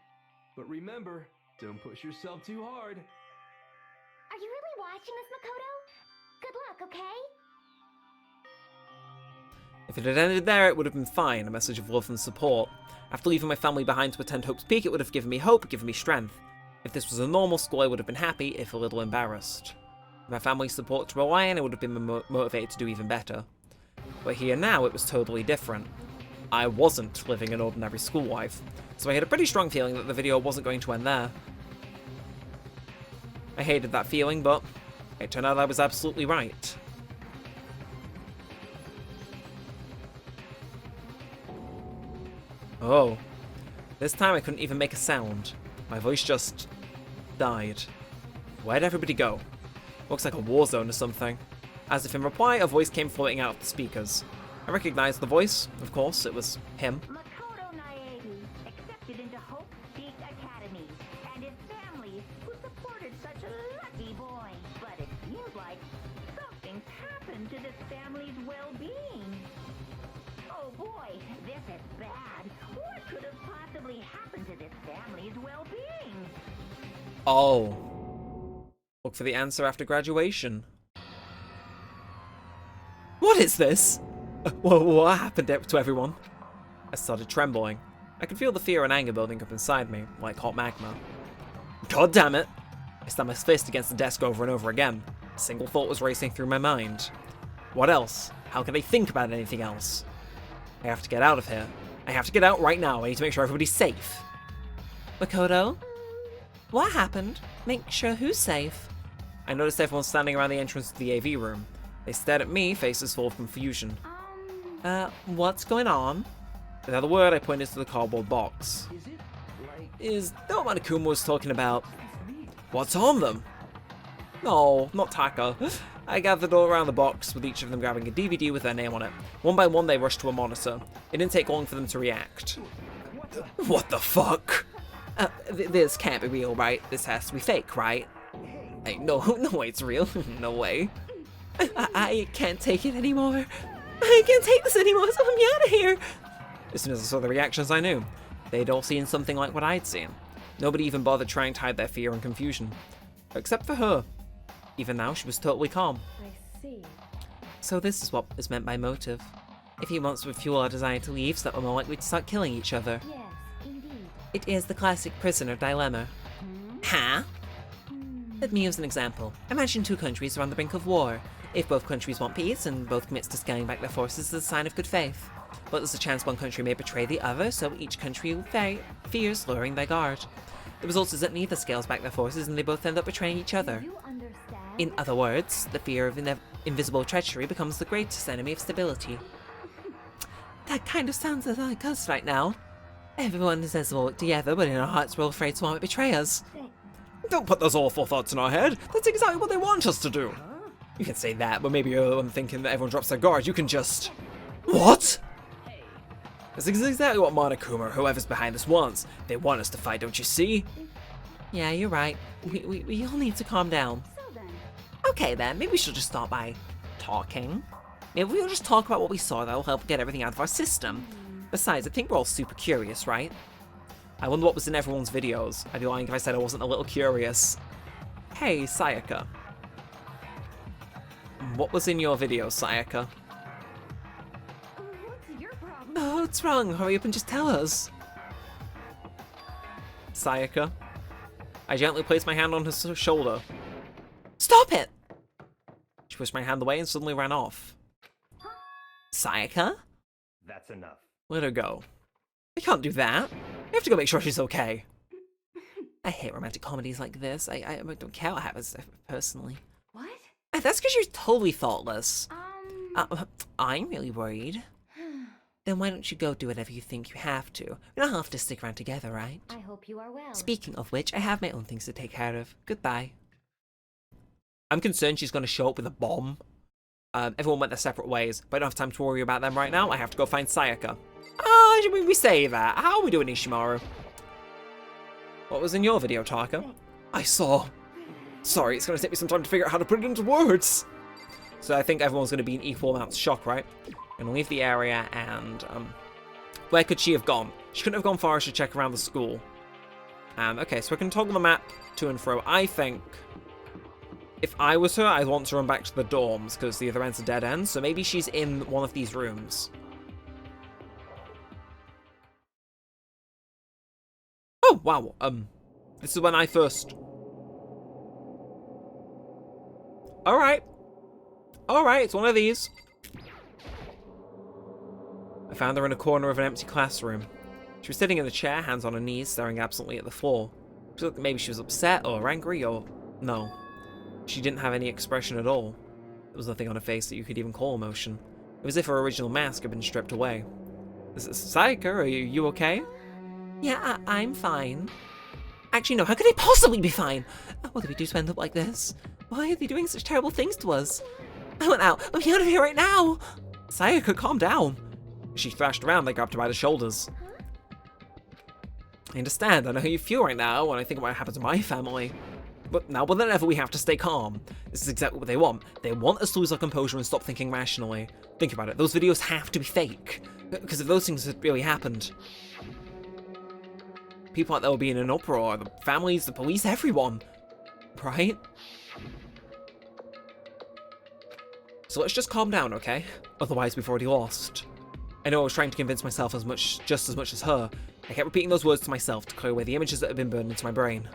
[SPEAKER 6] But remember, don't push yourself too hard.
[SPEAKER 2] Are you really watching us, Makoto? Good luck, okay?
[SPEAKER 1] If it had ended there, it would have been fine, a message of love and support. After leaving my family behind to attend Hope's Peak, it would have given me hope, given me strength. If this was a normal school, I would have been happy, if a little embarrassed. With my family's support to rely on, I would have been motivated to do even better. But here now, it was totally different. I wasn't living an ordinary school life, so I had a pretty strong feeling that the video wasn't going to end there. I hated that feeling, but it turned out I was absolutely right. Oh. This time I couldn't even make a sound. My voice just died. Where'd everybody go? Looks like a war zone or something. As if in reply, a voice came floating out of the speakers. I recognized the voice. Of course, it was him.
[SPEAKER 4] Makoto Naebi, accepted into Hope Peak Academy, and his family, who supported such a lucky boy. But it seems like something's happened to this family's well-being. Oh boy, this is bad. What could have possibly happened to this family's well-being?
[SPEAKER 1] Oh. Look for the answer after graduation. What is this? What happened to everyone? I started trembling. I could feel the fear and anger building up inside me, like hot magma. God damn it! I stabbed my fist against the desk over and over again. A single thought was racing through my mind. What else? How can I think about anything else? I have to get out of here. I have to get out right now. I need to make sure everybody's safe. Makoto? What happened? Make sure who's safe? I noticed everyone standing around the entrance to the AV room. They stared at me, faces full of confusion. What's going on? Without a word, I pointed to the cardboard box.
[SPEAKER 6] Is it like...
[SPEAKER 1] Is that what Monokuma was talking about? What's on them? No, not Taka. I gathered all around the box, with each of them grabbing a DVD with their name on it. One by one, they rushed to a monitor. It didn't take long for them to react. What the fuck? This can't be real, right? This has to be fake, right? Hey, no way it's real. No way. I can't take it anymore. I can't take this anymore, so let me out of here. As soon as I saw the reactions, I knew. They'd all seen something like what I'd seen. Nobody even bothered trying to hide their fear and confusion. Except for her. Even now, she was totally calm.
[SPEAKER 5] I see.
[SPEAKER 1] So this is what is meant by motive. If he wants to fuel our desire to leave, so that we're more likely to start killing each other.
[SPEAKER 2] Yes, indeed.
[SPEAKER 1] It is the classic prisoner dilemma. Huh? Let me use an example. Imagine two countries are on the brink of war. If both countries want peace, and both commits to scaling back their forces as a sign of good faith. But there's a chance one country may betray the other, so each country fears lowering their guard. The result is that neither scales back their forces, and they both end up betraying each other.
[SPEAKER 2] You understand?
[SPEAKER 1] In other words, the fear of invisible treachery becomes the greatest enemy of stability. That kind of sounds like us right now. Everyone says we'll work together, but in our hearts we're all afraid someone might betray us. Don't put those awful thoughts in our head. That's exactly what they want us to do. You can say that, but maybe you're the one thinking that everyone drops their guard. You can just... What? That's exactly what Monokuma or whoever's behind this wants. They want us to fight, don't you see? Yeah, you're right. We all need to calm down.
[SPEAKER 2] So then,
[SPEAKER 1] Okay then, maybe we should just start by talking. Maybe we'll just talk about what we saw. That'll help get everything out of our system. Besides, I think we're all super curious, right? I wonder what was in everyone's videos. I'd be lying if I said I wasn't a little curious. Hey, Sayaka. What was in your video, Sayaka?
[SPEAKER 5] What's your problem?
[SPEAKER 1] Oh, what's wrong? Hurry up and just tell us. Sayaka. I gently placed my hand on her shoulder. Stop it! She pushed my hand away and suddenly ran off. Sayaka?
[SPEAKER 7] That's enough.
[SPEAKER 1] Let her go. I can't do that. I have to go make sure she's okay. I hate romantic comedies like this. I don't care what happens personally.
[SPEAKER 5] What?
[SPEAKER 1] That's because you're totally thoughtless. I'm really worried. Then why don't you go do whatever you think you have to? We don't have to stick around together, right?
[SPEAKER 2] I hope you are well.
[SPEAKER 1] Speaking of which, I have my own things to take care of. Goodbye. I'm concerned she's going to show up with a bomb. Everyone went their separate ways, but I don't have time to worry about them right now. I have to go find Sayaka. We say that. How are we doing, Ishimaru? What was in your video, Taka? I saw. Sorry, it's going to take me some time to figure out how to put it into words. So I think everyone's going to be in equal amounts of shock, right? I'm going to leave the area and, where could she have gone? She couldn't have gone far to check around the school. Okay, so I can toggle the map to and fro. I think if I was her, I'd want to run back to the dorms because the other end's a dead end. So maybe she's in one of these rooms. Oh, wow. This is when I first... Alright, it's one of these. I found her in a corner of an empty classroom. She was sitting in a chair, hands on her knees, staring absently at the floor. She looked like maybe she was upset or angry or... No. She didn't have any expression at all. There was nothing on her face that you could even call emotion. It was as if her original mask had been stripped away. Sayaka, are you okay? Yeah, I'm fine. Actually, no, how could they possibly be fine? What did we do to end up like this? Why are they doing such terrible things to us? I want out. Let me out of here right now. Sayaka, calm down. She thrashed around. They grabbed her by the shoulders. I understand. I know how you feel right now when I think about what happened to my family. But now more than ever, we have to stay calm. This is exactly what they want. They want us to lose our composure and stop thinking rationally. Think about it. Those videos have to be fake. Because if those things had really happened, people out there will be in an uproar. The families, the police, everyone. Right? So let's just calm down, okay? Otherwise, we've already lost. I know I was trying to convince myself just as much as her. I kept repeating those words to myself to clear away the images that had been burned into my brain.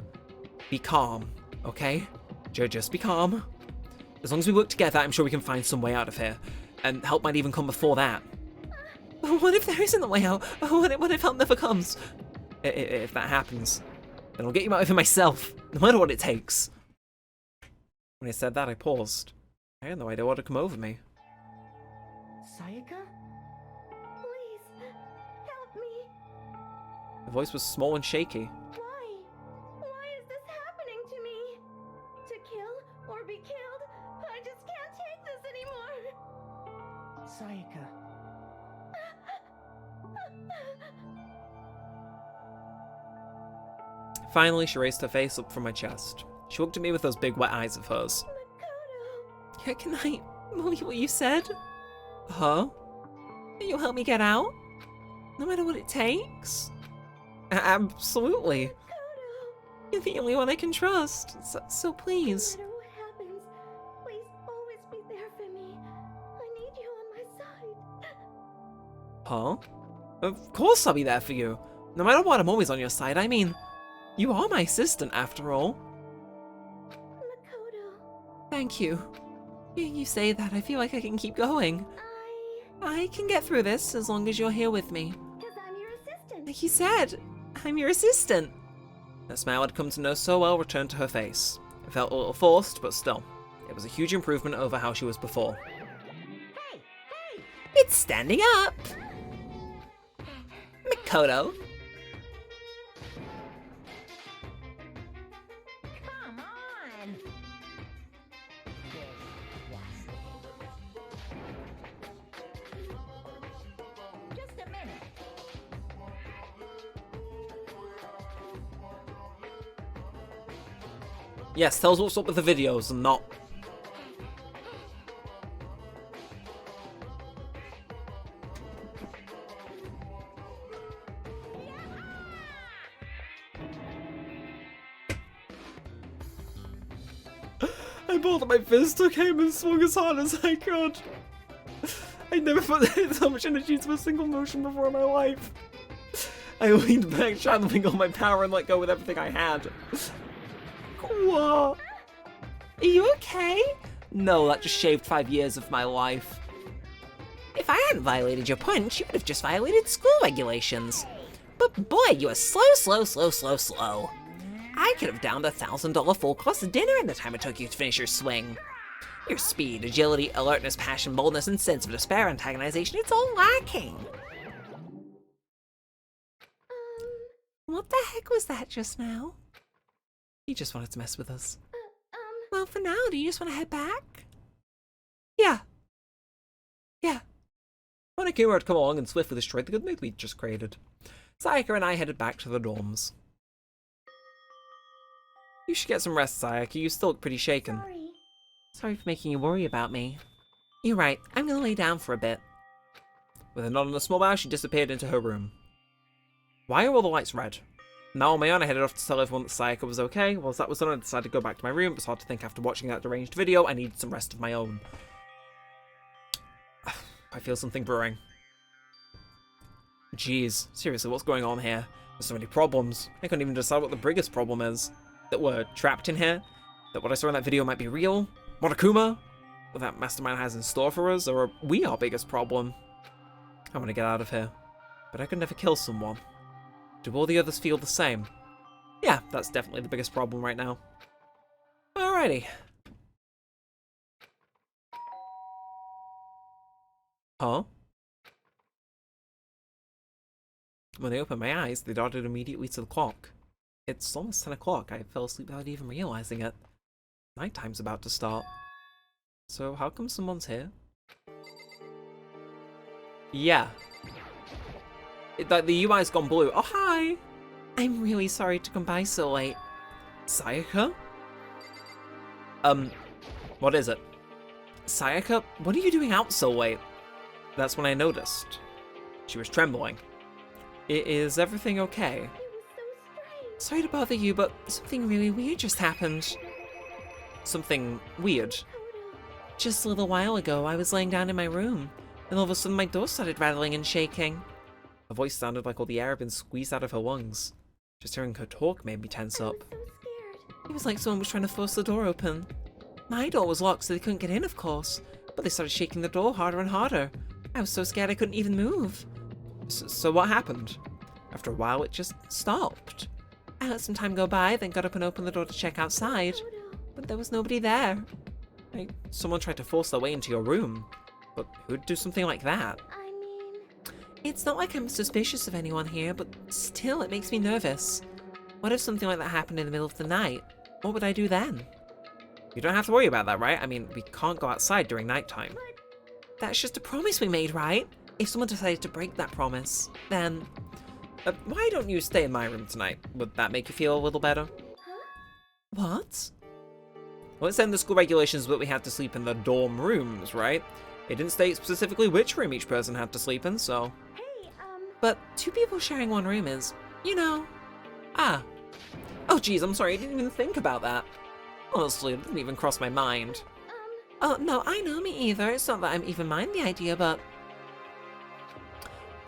[SPEAKER 1] Be calm, okay? Just be calm. As long as we work together, I'm sure we can find some way out of here. And help might even come before that. What if there isn't a way out? What if help never comes? If that happens, then I'll get you out of here myself, no matter what it takes. When I said that, I paused. I had no idea what had come over me.
[SPEAKER 5] Sayaka?
[SPEAKER 2] Please, help me.
[SPEAKER 1] The voice was small and shaky.
[SPEAKER 2] Why? Why is this happening to me? To kill or be killed? I just can't take this anymore.
[SPEAKER 5] Sayaka.
[SPEAKER 1] Finally, she raised her face up from my chest. She looked at me with those big wet eyes of hers.
[SPEAKER 2] Makoto.
[SPEAKER 1] Can I believe what you said? Huh? You'll help me get out? No matter what it takes? Absolutely.
[SPEAKER 2] Makoto.
[SPEAKER 1] You're the only one I can trust, so please.
[SPEAKER 2] No matter what happens, please always be there for me. I need you on my side.
[SPEAKER 1] Huh? Of course I'll be there for you. No matter what, I'm always on your side. I mean, you are my assistant after all.
[SPEAKER 2] Makoto.
[SPEAKER 1] Thank you. Hearing you say that, I feel like I can keep going. I can get through this as long as you're here with me.
[SPEAKER 2] Because I'm your assistant.
[SPEAKER 1] Like you said, I'm your assistant. That smile I'd come to know so well returned to her face. It felt a little forced, but still. It was a huge improvement over how she was before.
[SPEAKER 4] Hey!
[SPEAKER 1] It's standing up! Makoto.
[SPEAKER 4] Come on! Just a minute.
[SPEAKER 1] Yes, tell us what's up with the videos and not... I pulled up my fist, okay, and swung as hard as I could. I never put so much energy into a single motion before in my life. I leaned back, channeling all my power, and let go with everything I had. What? Are you okay? No, that just shaved 5 years of my life. If I hadn't violated your punch, you would have just violated school regulations. But boy, you are slow. I could have downed $1,000 full-cost dinner in the time it took you to finish your swing. Your speed, agility, alertness, passion, boldness, and sense of despair antagonization, it's all lacking. What the heck was that just now? He just wanted to mess with us. Well, for now, do you just want to head back? Yeah. When Akuma had come along and swiftly destroyed the good mood we'd just created, Sayaka and I headed back to the dorms. You should get some rest, Sayaka. You still look pretty shaken. Sorry for making you worry about me. You're right. I'm gonna lay down for a bit. With a nod and a small bow, she disappeared into her room. Why are all the lights red? Now on my own, I headed off to tell everyone that Sayaka was okay. Whilst that was done, I decided to go back to my room. It was hard to think after watching that deranged video. I needed some rest of my own. I feel something brewing. Jeez, seriously, what's going on here? There's so many problems. I couldn't even decide what the biggest problem is. That we're trapped in here? That what I saw in that video might be real? What Akuma? What that mastermind has in store for us? Or are we our biggest problem? I want to get out of here. But I could never kill someone. Do all the others feel the same? Yeah, that's definitely the biggest problem right now. Alrighty. Huh? When I opened my eyes, they darted immediately to the clock. It's almost 10 o'clock. I fell asleep without even realizing it. Nighttime's about to start. So how come someone's here? Yeah. The UI's gone blue. Oh, hi! I'm really sorry to come by so late. Sayaka? What is it? Sayaka, what are you doing out so late? That's when I noticed. She was trembling. Is everything okay? Sorry to bother you, but something really weird just happened. Something weird? Just a little while ago, I was laying down in my room, and all of a sudden my door started rattling and shaking. Her voice sounded like all the air had been squeezed out of her lungs. Just hearing her talk made me tense up. It was like someone was trying to force the door open. My door was locked, so they couldn't get in, of course, but they started shaking the door harder and harder. I was so scared I couldn't even move. So what happened? After a while, it just stopped. I let some time go by, then got up and opened the door to check outside, but there was nobody there. Someone tried to force their way into your room, but who'd do something like that? It's not like I'm suspicious of anyone here, but still, it makes me nervous. What if something like that happened in the middle of the night? What would I do then? You don't have to worry about that, right? I mean, we can't go outside during nighttime. That's just a promise we made, right? If someone decided to break that promise, then... why don't you stay in my room tonight? Would that make you feel a little better? What? Well, it's in the school regulations that we had to sleep in the dorm rooms, right? It didn't state specifically which room each person had to sleep in, so... But 2 people sharing one room is, you know... Ah. Oh, geez, I'm sorry, I didn't even think about that. Honestly, it didn't even cross my mind. Oh, no, I know, me either. It's not that I'm even mind the idea, but...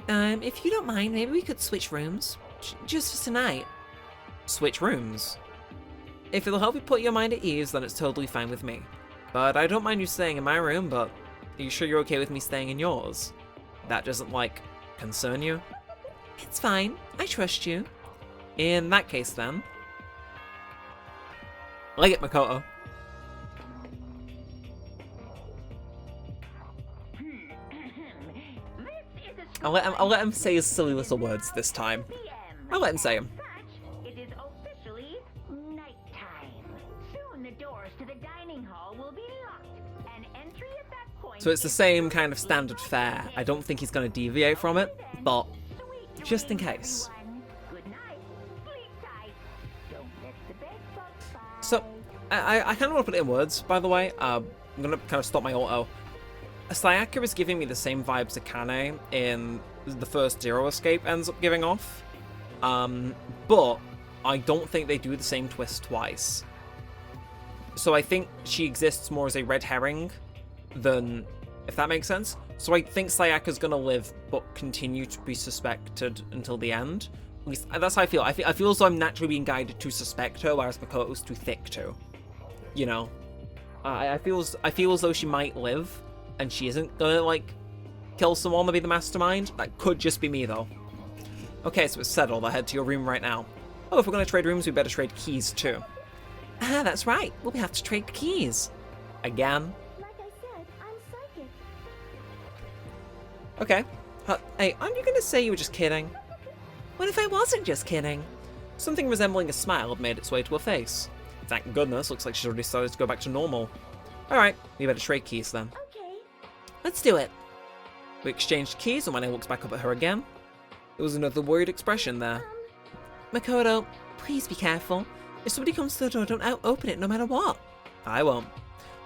[SPEAKER 1] if you don't mind, maybe we could switch rooms. Just for tonight. Switch rooms? If it'll help you put your mind at ease, then it's totally fine with me. But I don't mind you staying in my room, but... Are you sure you're okay with me staying in yours? That doesn't, like, concern you? It's fine. I trust you. In that case, then... Like it, Makoto. I'll let him say his silly little words this time. I'll let him say them.
[SPEAKER 4] It is officially nighttime. Soon the doors to the dining hall will be locked, and entry at that point.
[SPEAKER 1] So it's the same kind of standard fare. I don't think he's going to deviate from it, but just in case.
[SPEAKER 4] Good night. Sleep tight. Don't let the bed bugs fly.
[SPEAKER 1] So I kind of want to put it in words, by the way. I'm going to kind of stop my auto. Sayaka is giving me the same vibes Akane in the first Zero Escape ends up giving off. But I don't think they do the same twist twice. So I think she exists more as a red herring than, if that makes sense. So I think Sayaka's gonna live, but continue to be suspected until the end. At least that's how I feel. I feel as though I'm naturally being guided to suspect her, whereas Makoto's too thick to. You know, I feel as though she might live, and she isn't gonna like kill someone or be the mastermind. That could just be me though. Okay, so it's settled. I'll head to your room right now. Oh, if we're gonna trade rooms, we better trade keys too. Ah, that's right. We'll have to trade keys. Again.
[SPEAKER 2] Like I said, I'm psychic.
[SPEAKER 1] Okay. Hey, aren't you gonna say you were just kidding? What if I wasn't just kidding? Something resembling a smile had made its way to her face. Thank goodness, looks like she's already started to go back to normal. Alright, we better trade keys then.
[SPEAKER 2] Okay.
[SPEAKER 1] Let's do it. We exchanged keys, and when I looked back up at her again, there was another worried expression there. Makoto, please be careful. If somebody comes to the door, don't open it no matter what. I won't.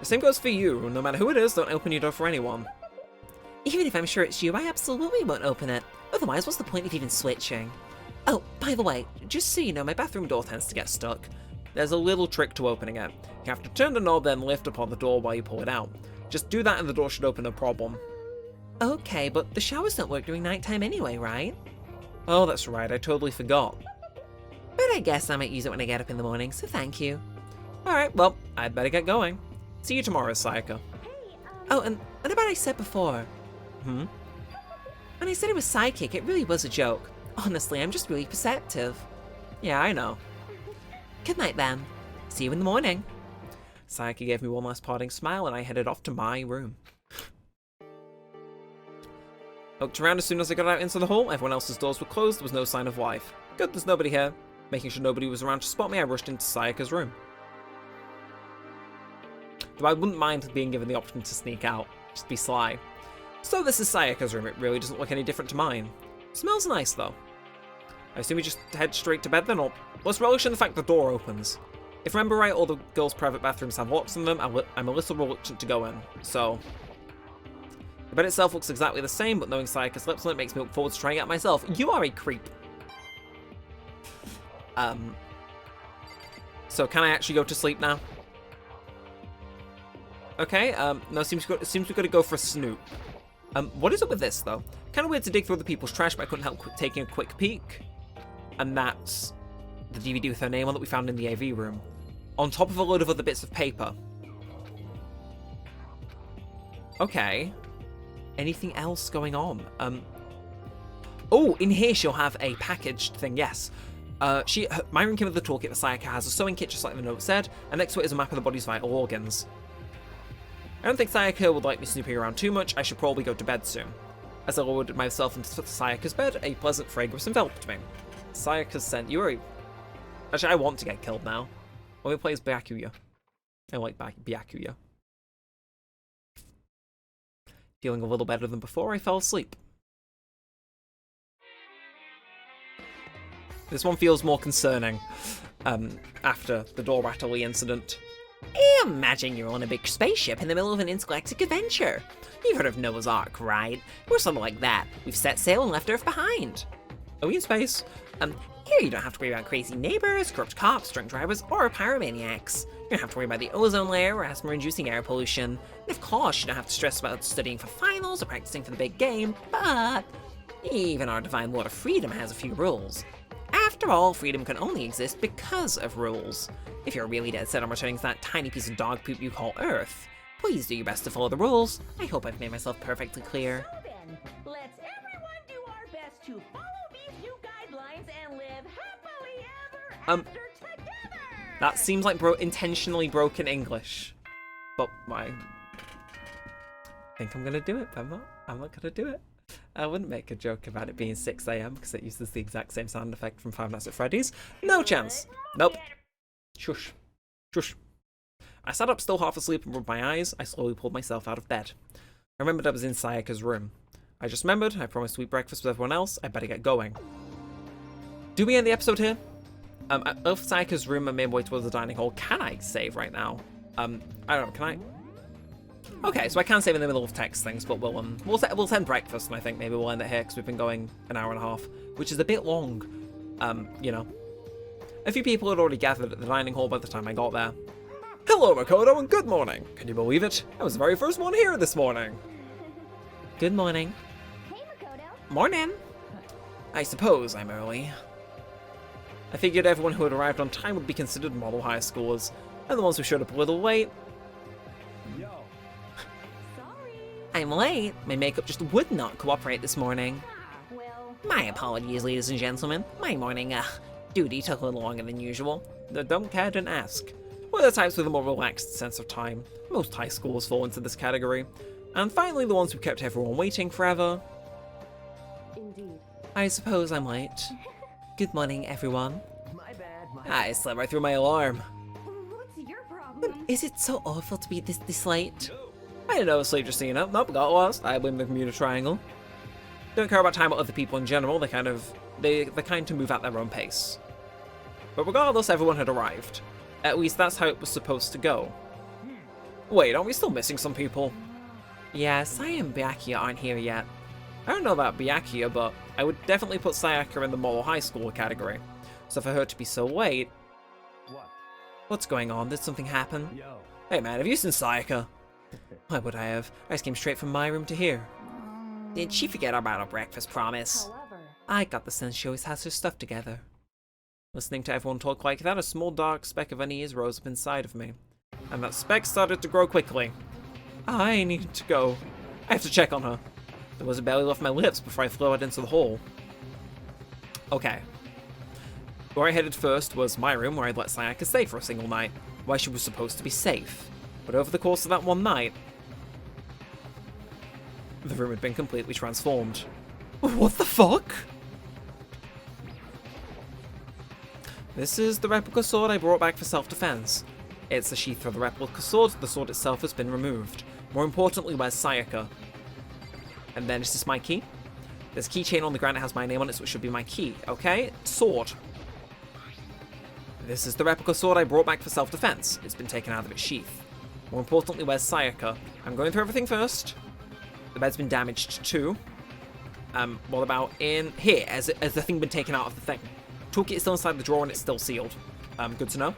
[SPEAKER 1] The same goes for you. No matter who it is, don't open your door for anyone. Even if I'm sure it's you, I absolutely won't open it. Otherwise, what's the point of even switching? Oh, by the way, just so you know, my bathroom door tends to get stuck. There's a little trick to opening it. You have to turn the knob, then lift upon the door while you pull it out. Just do that and the door should open no problem. Okay, but the showers don't work during nighttime anyway, right? Oh, that's right, I totally forgot. But I guess I might use it when I get up in the morning, so thank you. Alright, well, I'd better get going. See you tomorrow, Sayaka. Oh, and what about I said before? When I said it was psychic, it really was a joke. Honestly, I'm just really perceptive. Yeah, I know. Good night, then. See you in the morning. Sayaka gave me one last parting smile, and I headed off to my room. Looked around as soon as I got out into the hall. Everyone else's doors were closed. There was no sign of life. Good, there's nobody here. Making sure nobody was around to spot me, I rushed into Sayaka's room. Though I wouldn't mind being given the option to sneak out. Just be sly. So this is Sayaka's room. It really doesn't look any different to mine. Smells nice, though. I assume we just head straight to bed then, or let's relish in the fact the door opens. If I remember right, all the girls' private bathrooms have locks on them. I'm a little reluctant to go in, so... The bed itself looks exactly the same, but knowing Sayaka slept on it makes me look forward to trying it out myself. You are a creep. So can I actually go to sleep now? Okay, no, seems we've got to go for a snoop. What is it with this, though? Kind of weird to dig through other people's trash, but I couldn't help taking a quick peek. And that's the DVD with her name on that we found in the AV room. On top of a load of other bits of paper. Okay. Anything else going on? Oh, in here she'll have a packaged thing, yes. My room came with the toolkit that Sayaka has, a sewing kit just like the note said, and next to it is a map of the body's vital organs. I don't think Sayaka would like me snooping around too much. I should probably go to bed soon. As I lowered myself into Sayaka's bed, a pleasant fragrance enveloped me. Sayaka's scent. Actually, I want to get killed now. When we play as Byakuya. I like Byakuya. Feeling a little better than before, I fell asleep. This one feels more concerning after the door rattly incident. Imagine you're on a big spaceship in the middle of an intergalactic adventure. You've heard of Noah's Ark, right? We're something like that. We've set sail and left Earth behind. Are we in space? Here you don't have to worry about crazy neighbors, corrupt cops, drunk drivers, or pyromaniacs. You don't have to worry about the ozone layer or asthma-inducing air pollution. And of course, you don't have to stress about studying for finals or practicing for the big game, but even our divine Lord of Freedom has a few rules. After all, freedom can only exist because of rules. If you're really dead set on returning to that tiny piece of dog poop you call Earth, please do your best to follow the rules. I hope I've made myself perfectly clear.
[SPEAKER 4] So then, let's everyone do our best to follow these new guidelines and live happily ever after together!
[SPEAKER 1] That seems like intentionally broken English. But I think I'm gonna do it. I'm not gonna do it. I wouldn't make a joke about it being 6 AM because it uses the exact same sound effect from Five Nights at Freddy's. No chance. Nope. Shush. Shush. I sat up still half asleep and rubbed my eyes. I slowly pulled myself out of bed. I remembered I was in Sayaka's room. I just remembered I promised to eat breakfast with everyone else. I better get going. Do we end the episode here? I left Sayaka's room and made my way towards the dining hall. Can I save right now? I don't know, can I? Okay, so I can save in the middle of text things, but we'll send breakfast, and I think maybe we'll end it here because we've been going an hour and a half, which is a bit long. You know. A few people had already gathered at the dining hall by the time I got there. Hello, Makoto, and good morning. Can you believe it? I was the very first one here this morning. Good morning.
[SPEAKER 2] Hey, Makoto.
[SPEAKER 1] Morning. I suppose I'm early. I figured everyone who had arrived on time would be considered model high schoolers, and the ones who showed up a little late.
[SPEAKER 6] Yo.
[SPEAKER 5] Sorry.
[SPEAKER 1] I'm late. My makeup just would not cooperate this morning.
[SPEAKER 2] Well,
[SPEAKER 1] My apologies, ladies and gentlemen. My morning, duty took a little longer than usual. Don't care, didn't ask. We're the types with a more relaxed sense of time. Most high schoolers fall into this category. And finally, the ones who kept everyone waiting forever.
[SPEAKER 5] Indeed.
[SPEAKER 1] I suppose I'm late. Good morning, everyone.
[SPEAKER 6] My bad.
[SPEAKER 1] I slept right through my alarm.
[SPEAKER 2] what's your problem?
[SPEAKER 1] Is it so awful to be this late? I didn't know a sleep just seen up. Nope, got lost. I blame the Bermuda Triangle. Don't care about time or other people in general. They're kind to move at their own pace. But regardless, everyone had arrived. At least that's how it was supposed to go. Wait, aren't we still missing some people? Yeah, Saya and Byakuya aren't here yet. I don't know about Byakuya, but I would definitely put Sayaka in the model high schooler category. So for her to be so late...
[SPEAKER 6] What?
[SPEAKER 1] What's going on? Did something happen?
[SPEAKER 6] Yo.
[SPEAKER 1] Hey man, have you seen Sayaka? Why would I have? I just came straight from my room to here. Did she forget about our breakfast promise?
[SPEAKER 5] However,
[SPEAKER 1] I got the sense she always has her stuff together. Listening to everyone talk like that, a small dark speck of unease rose up inside of me. And that speck started to grow quickly. I needed to go. I have to check on her. There was a belly left my lips before I flew out into the hall. Okay. Where I headed first was my room, where I'd let Sayaka stay for a single night, where she was supposed to be safe. But over the course of that one night, the room had been completely transformed. What the fuck? This is the replica sword I brought back for self-defense. It's the sheath of the replica sword. The sword itself has been removed. More importantly, where's Sayaka? And then is this my key? There's a keychain on the ground that has my name on it, so it should be my key. Okay, sword. This is the replica sword I brought back for self-defense. It's been taken out of its sheath. More importantly, where's Sayaka? I'm going through everything first. The bed's been damaged too. What about in here? Has the thing been taken out of the thing? Toolkit is still inside the drawer and it's still sealed. Good to know.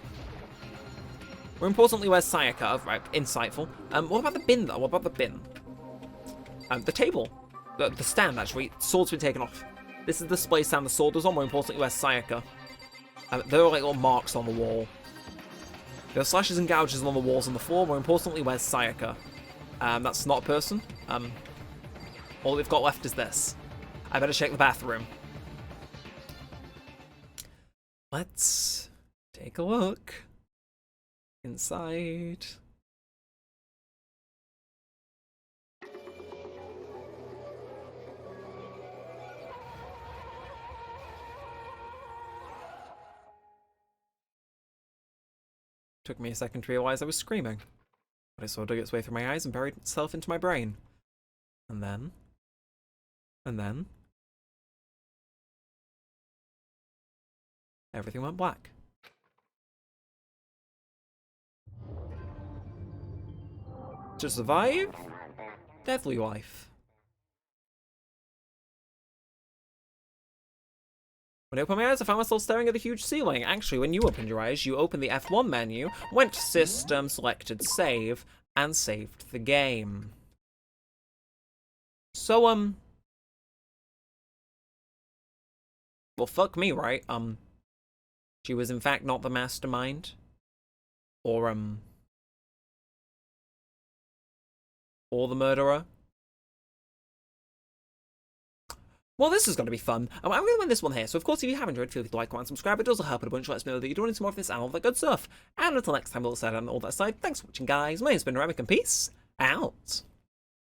[SPEAKER 1] More importantly, where's Sayaka? Right, insightful. What about the bin though? What about the bin? The table. The stand actually. Sword's been taken off. This is the display stand the sword was on. More importantly, where's Sayaka? There are like little marks on the wall. There are slashes and gouges along the walls and the floor. More importantly, where's Sayaka? That's not a person. All we've got left is this. I better check the bathroom. Let's take a look inside. Took me a second to realize I was screaming, but it sort of dug its way through my eyes and buried itself into my brain. And then everything went black. To survive? Deadly life. When I opened my eyes, I found myself staring at the huge ceiling. Actually, when you opened your eyes, you opened the F1 menu, went to System, selected Save, and saved the game. So, well, fuck me, right? She was in fact not the mastermind. Or the murderer. Well, this is going to be fun. I'm going to end this one here, so of course if you have enjoyed, feel free to like, comment, subscribe. It does help it a bunch. Let us know that you're doing some more of this and all that good stuff. And until next time, all that said and all that aside, thanks for watching, guys. My name's been Neremik, and peace out.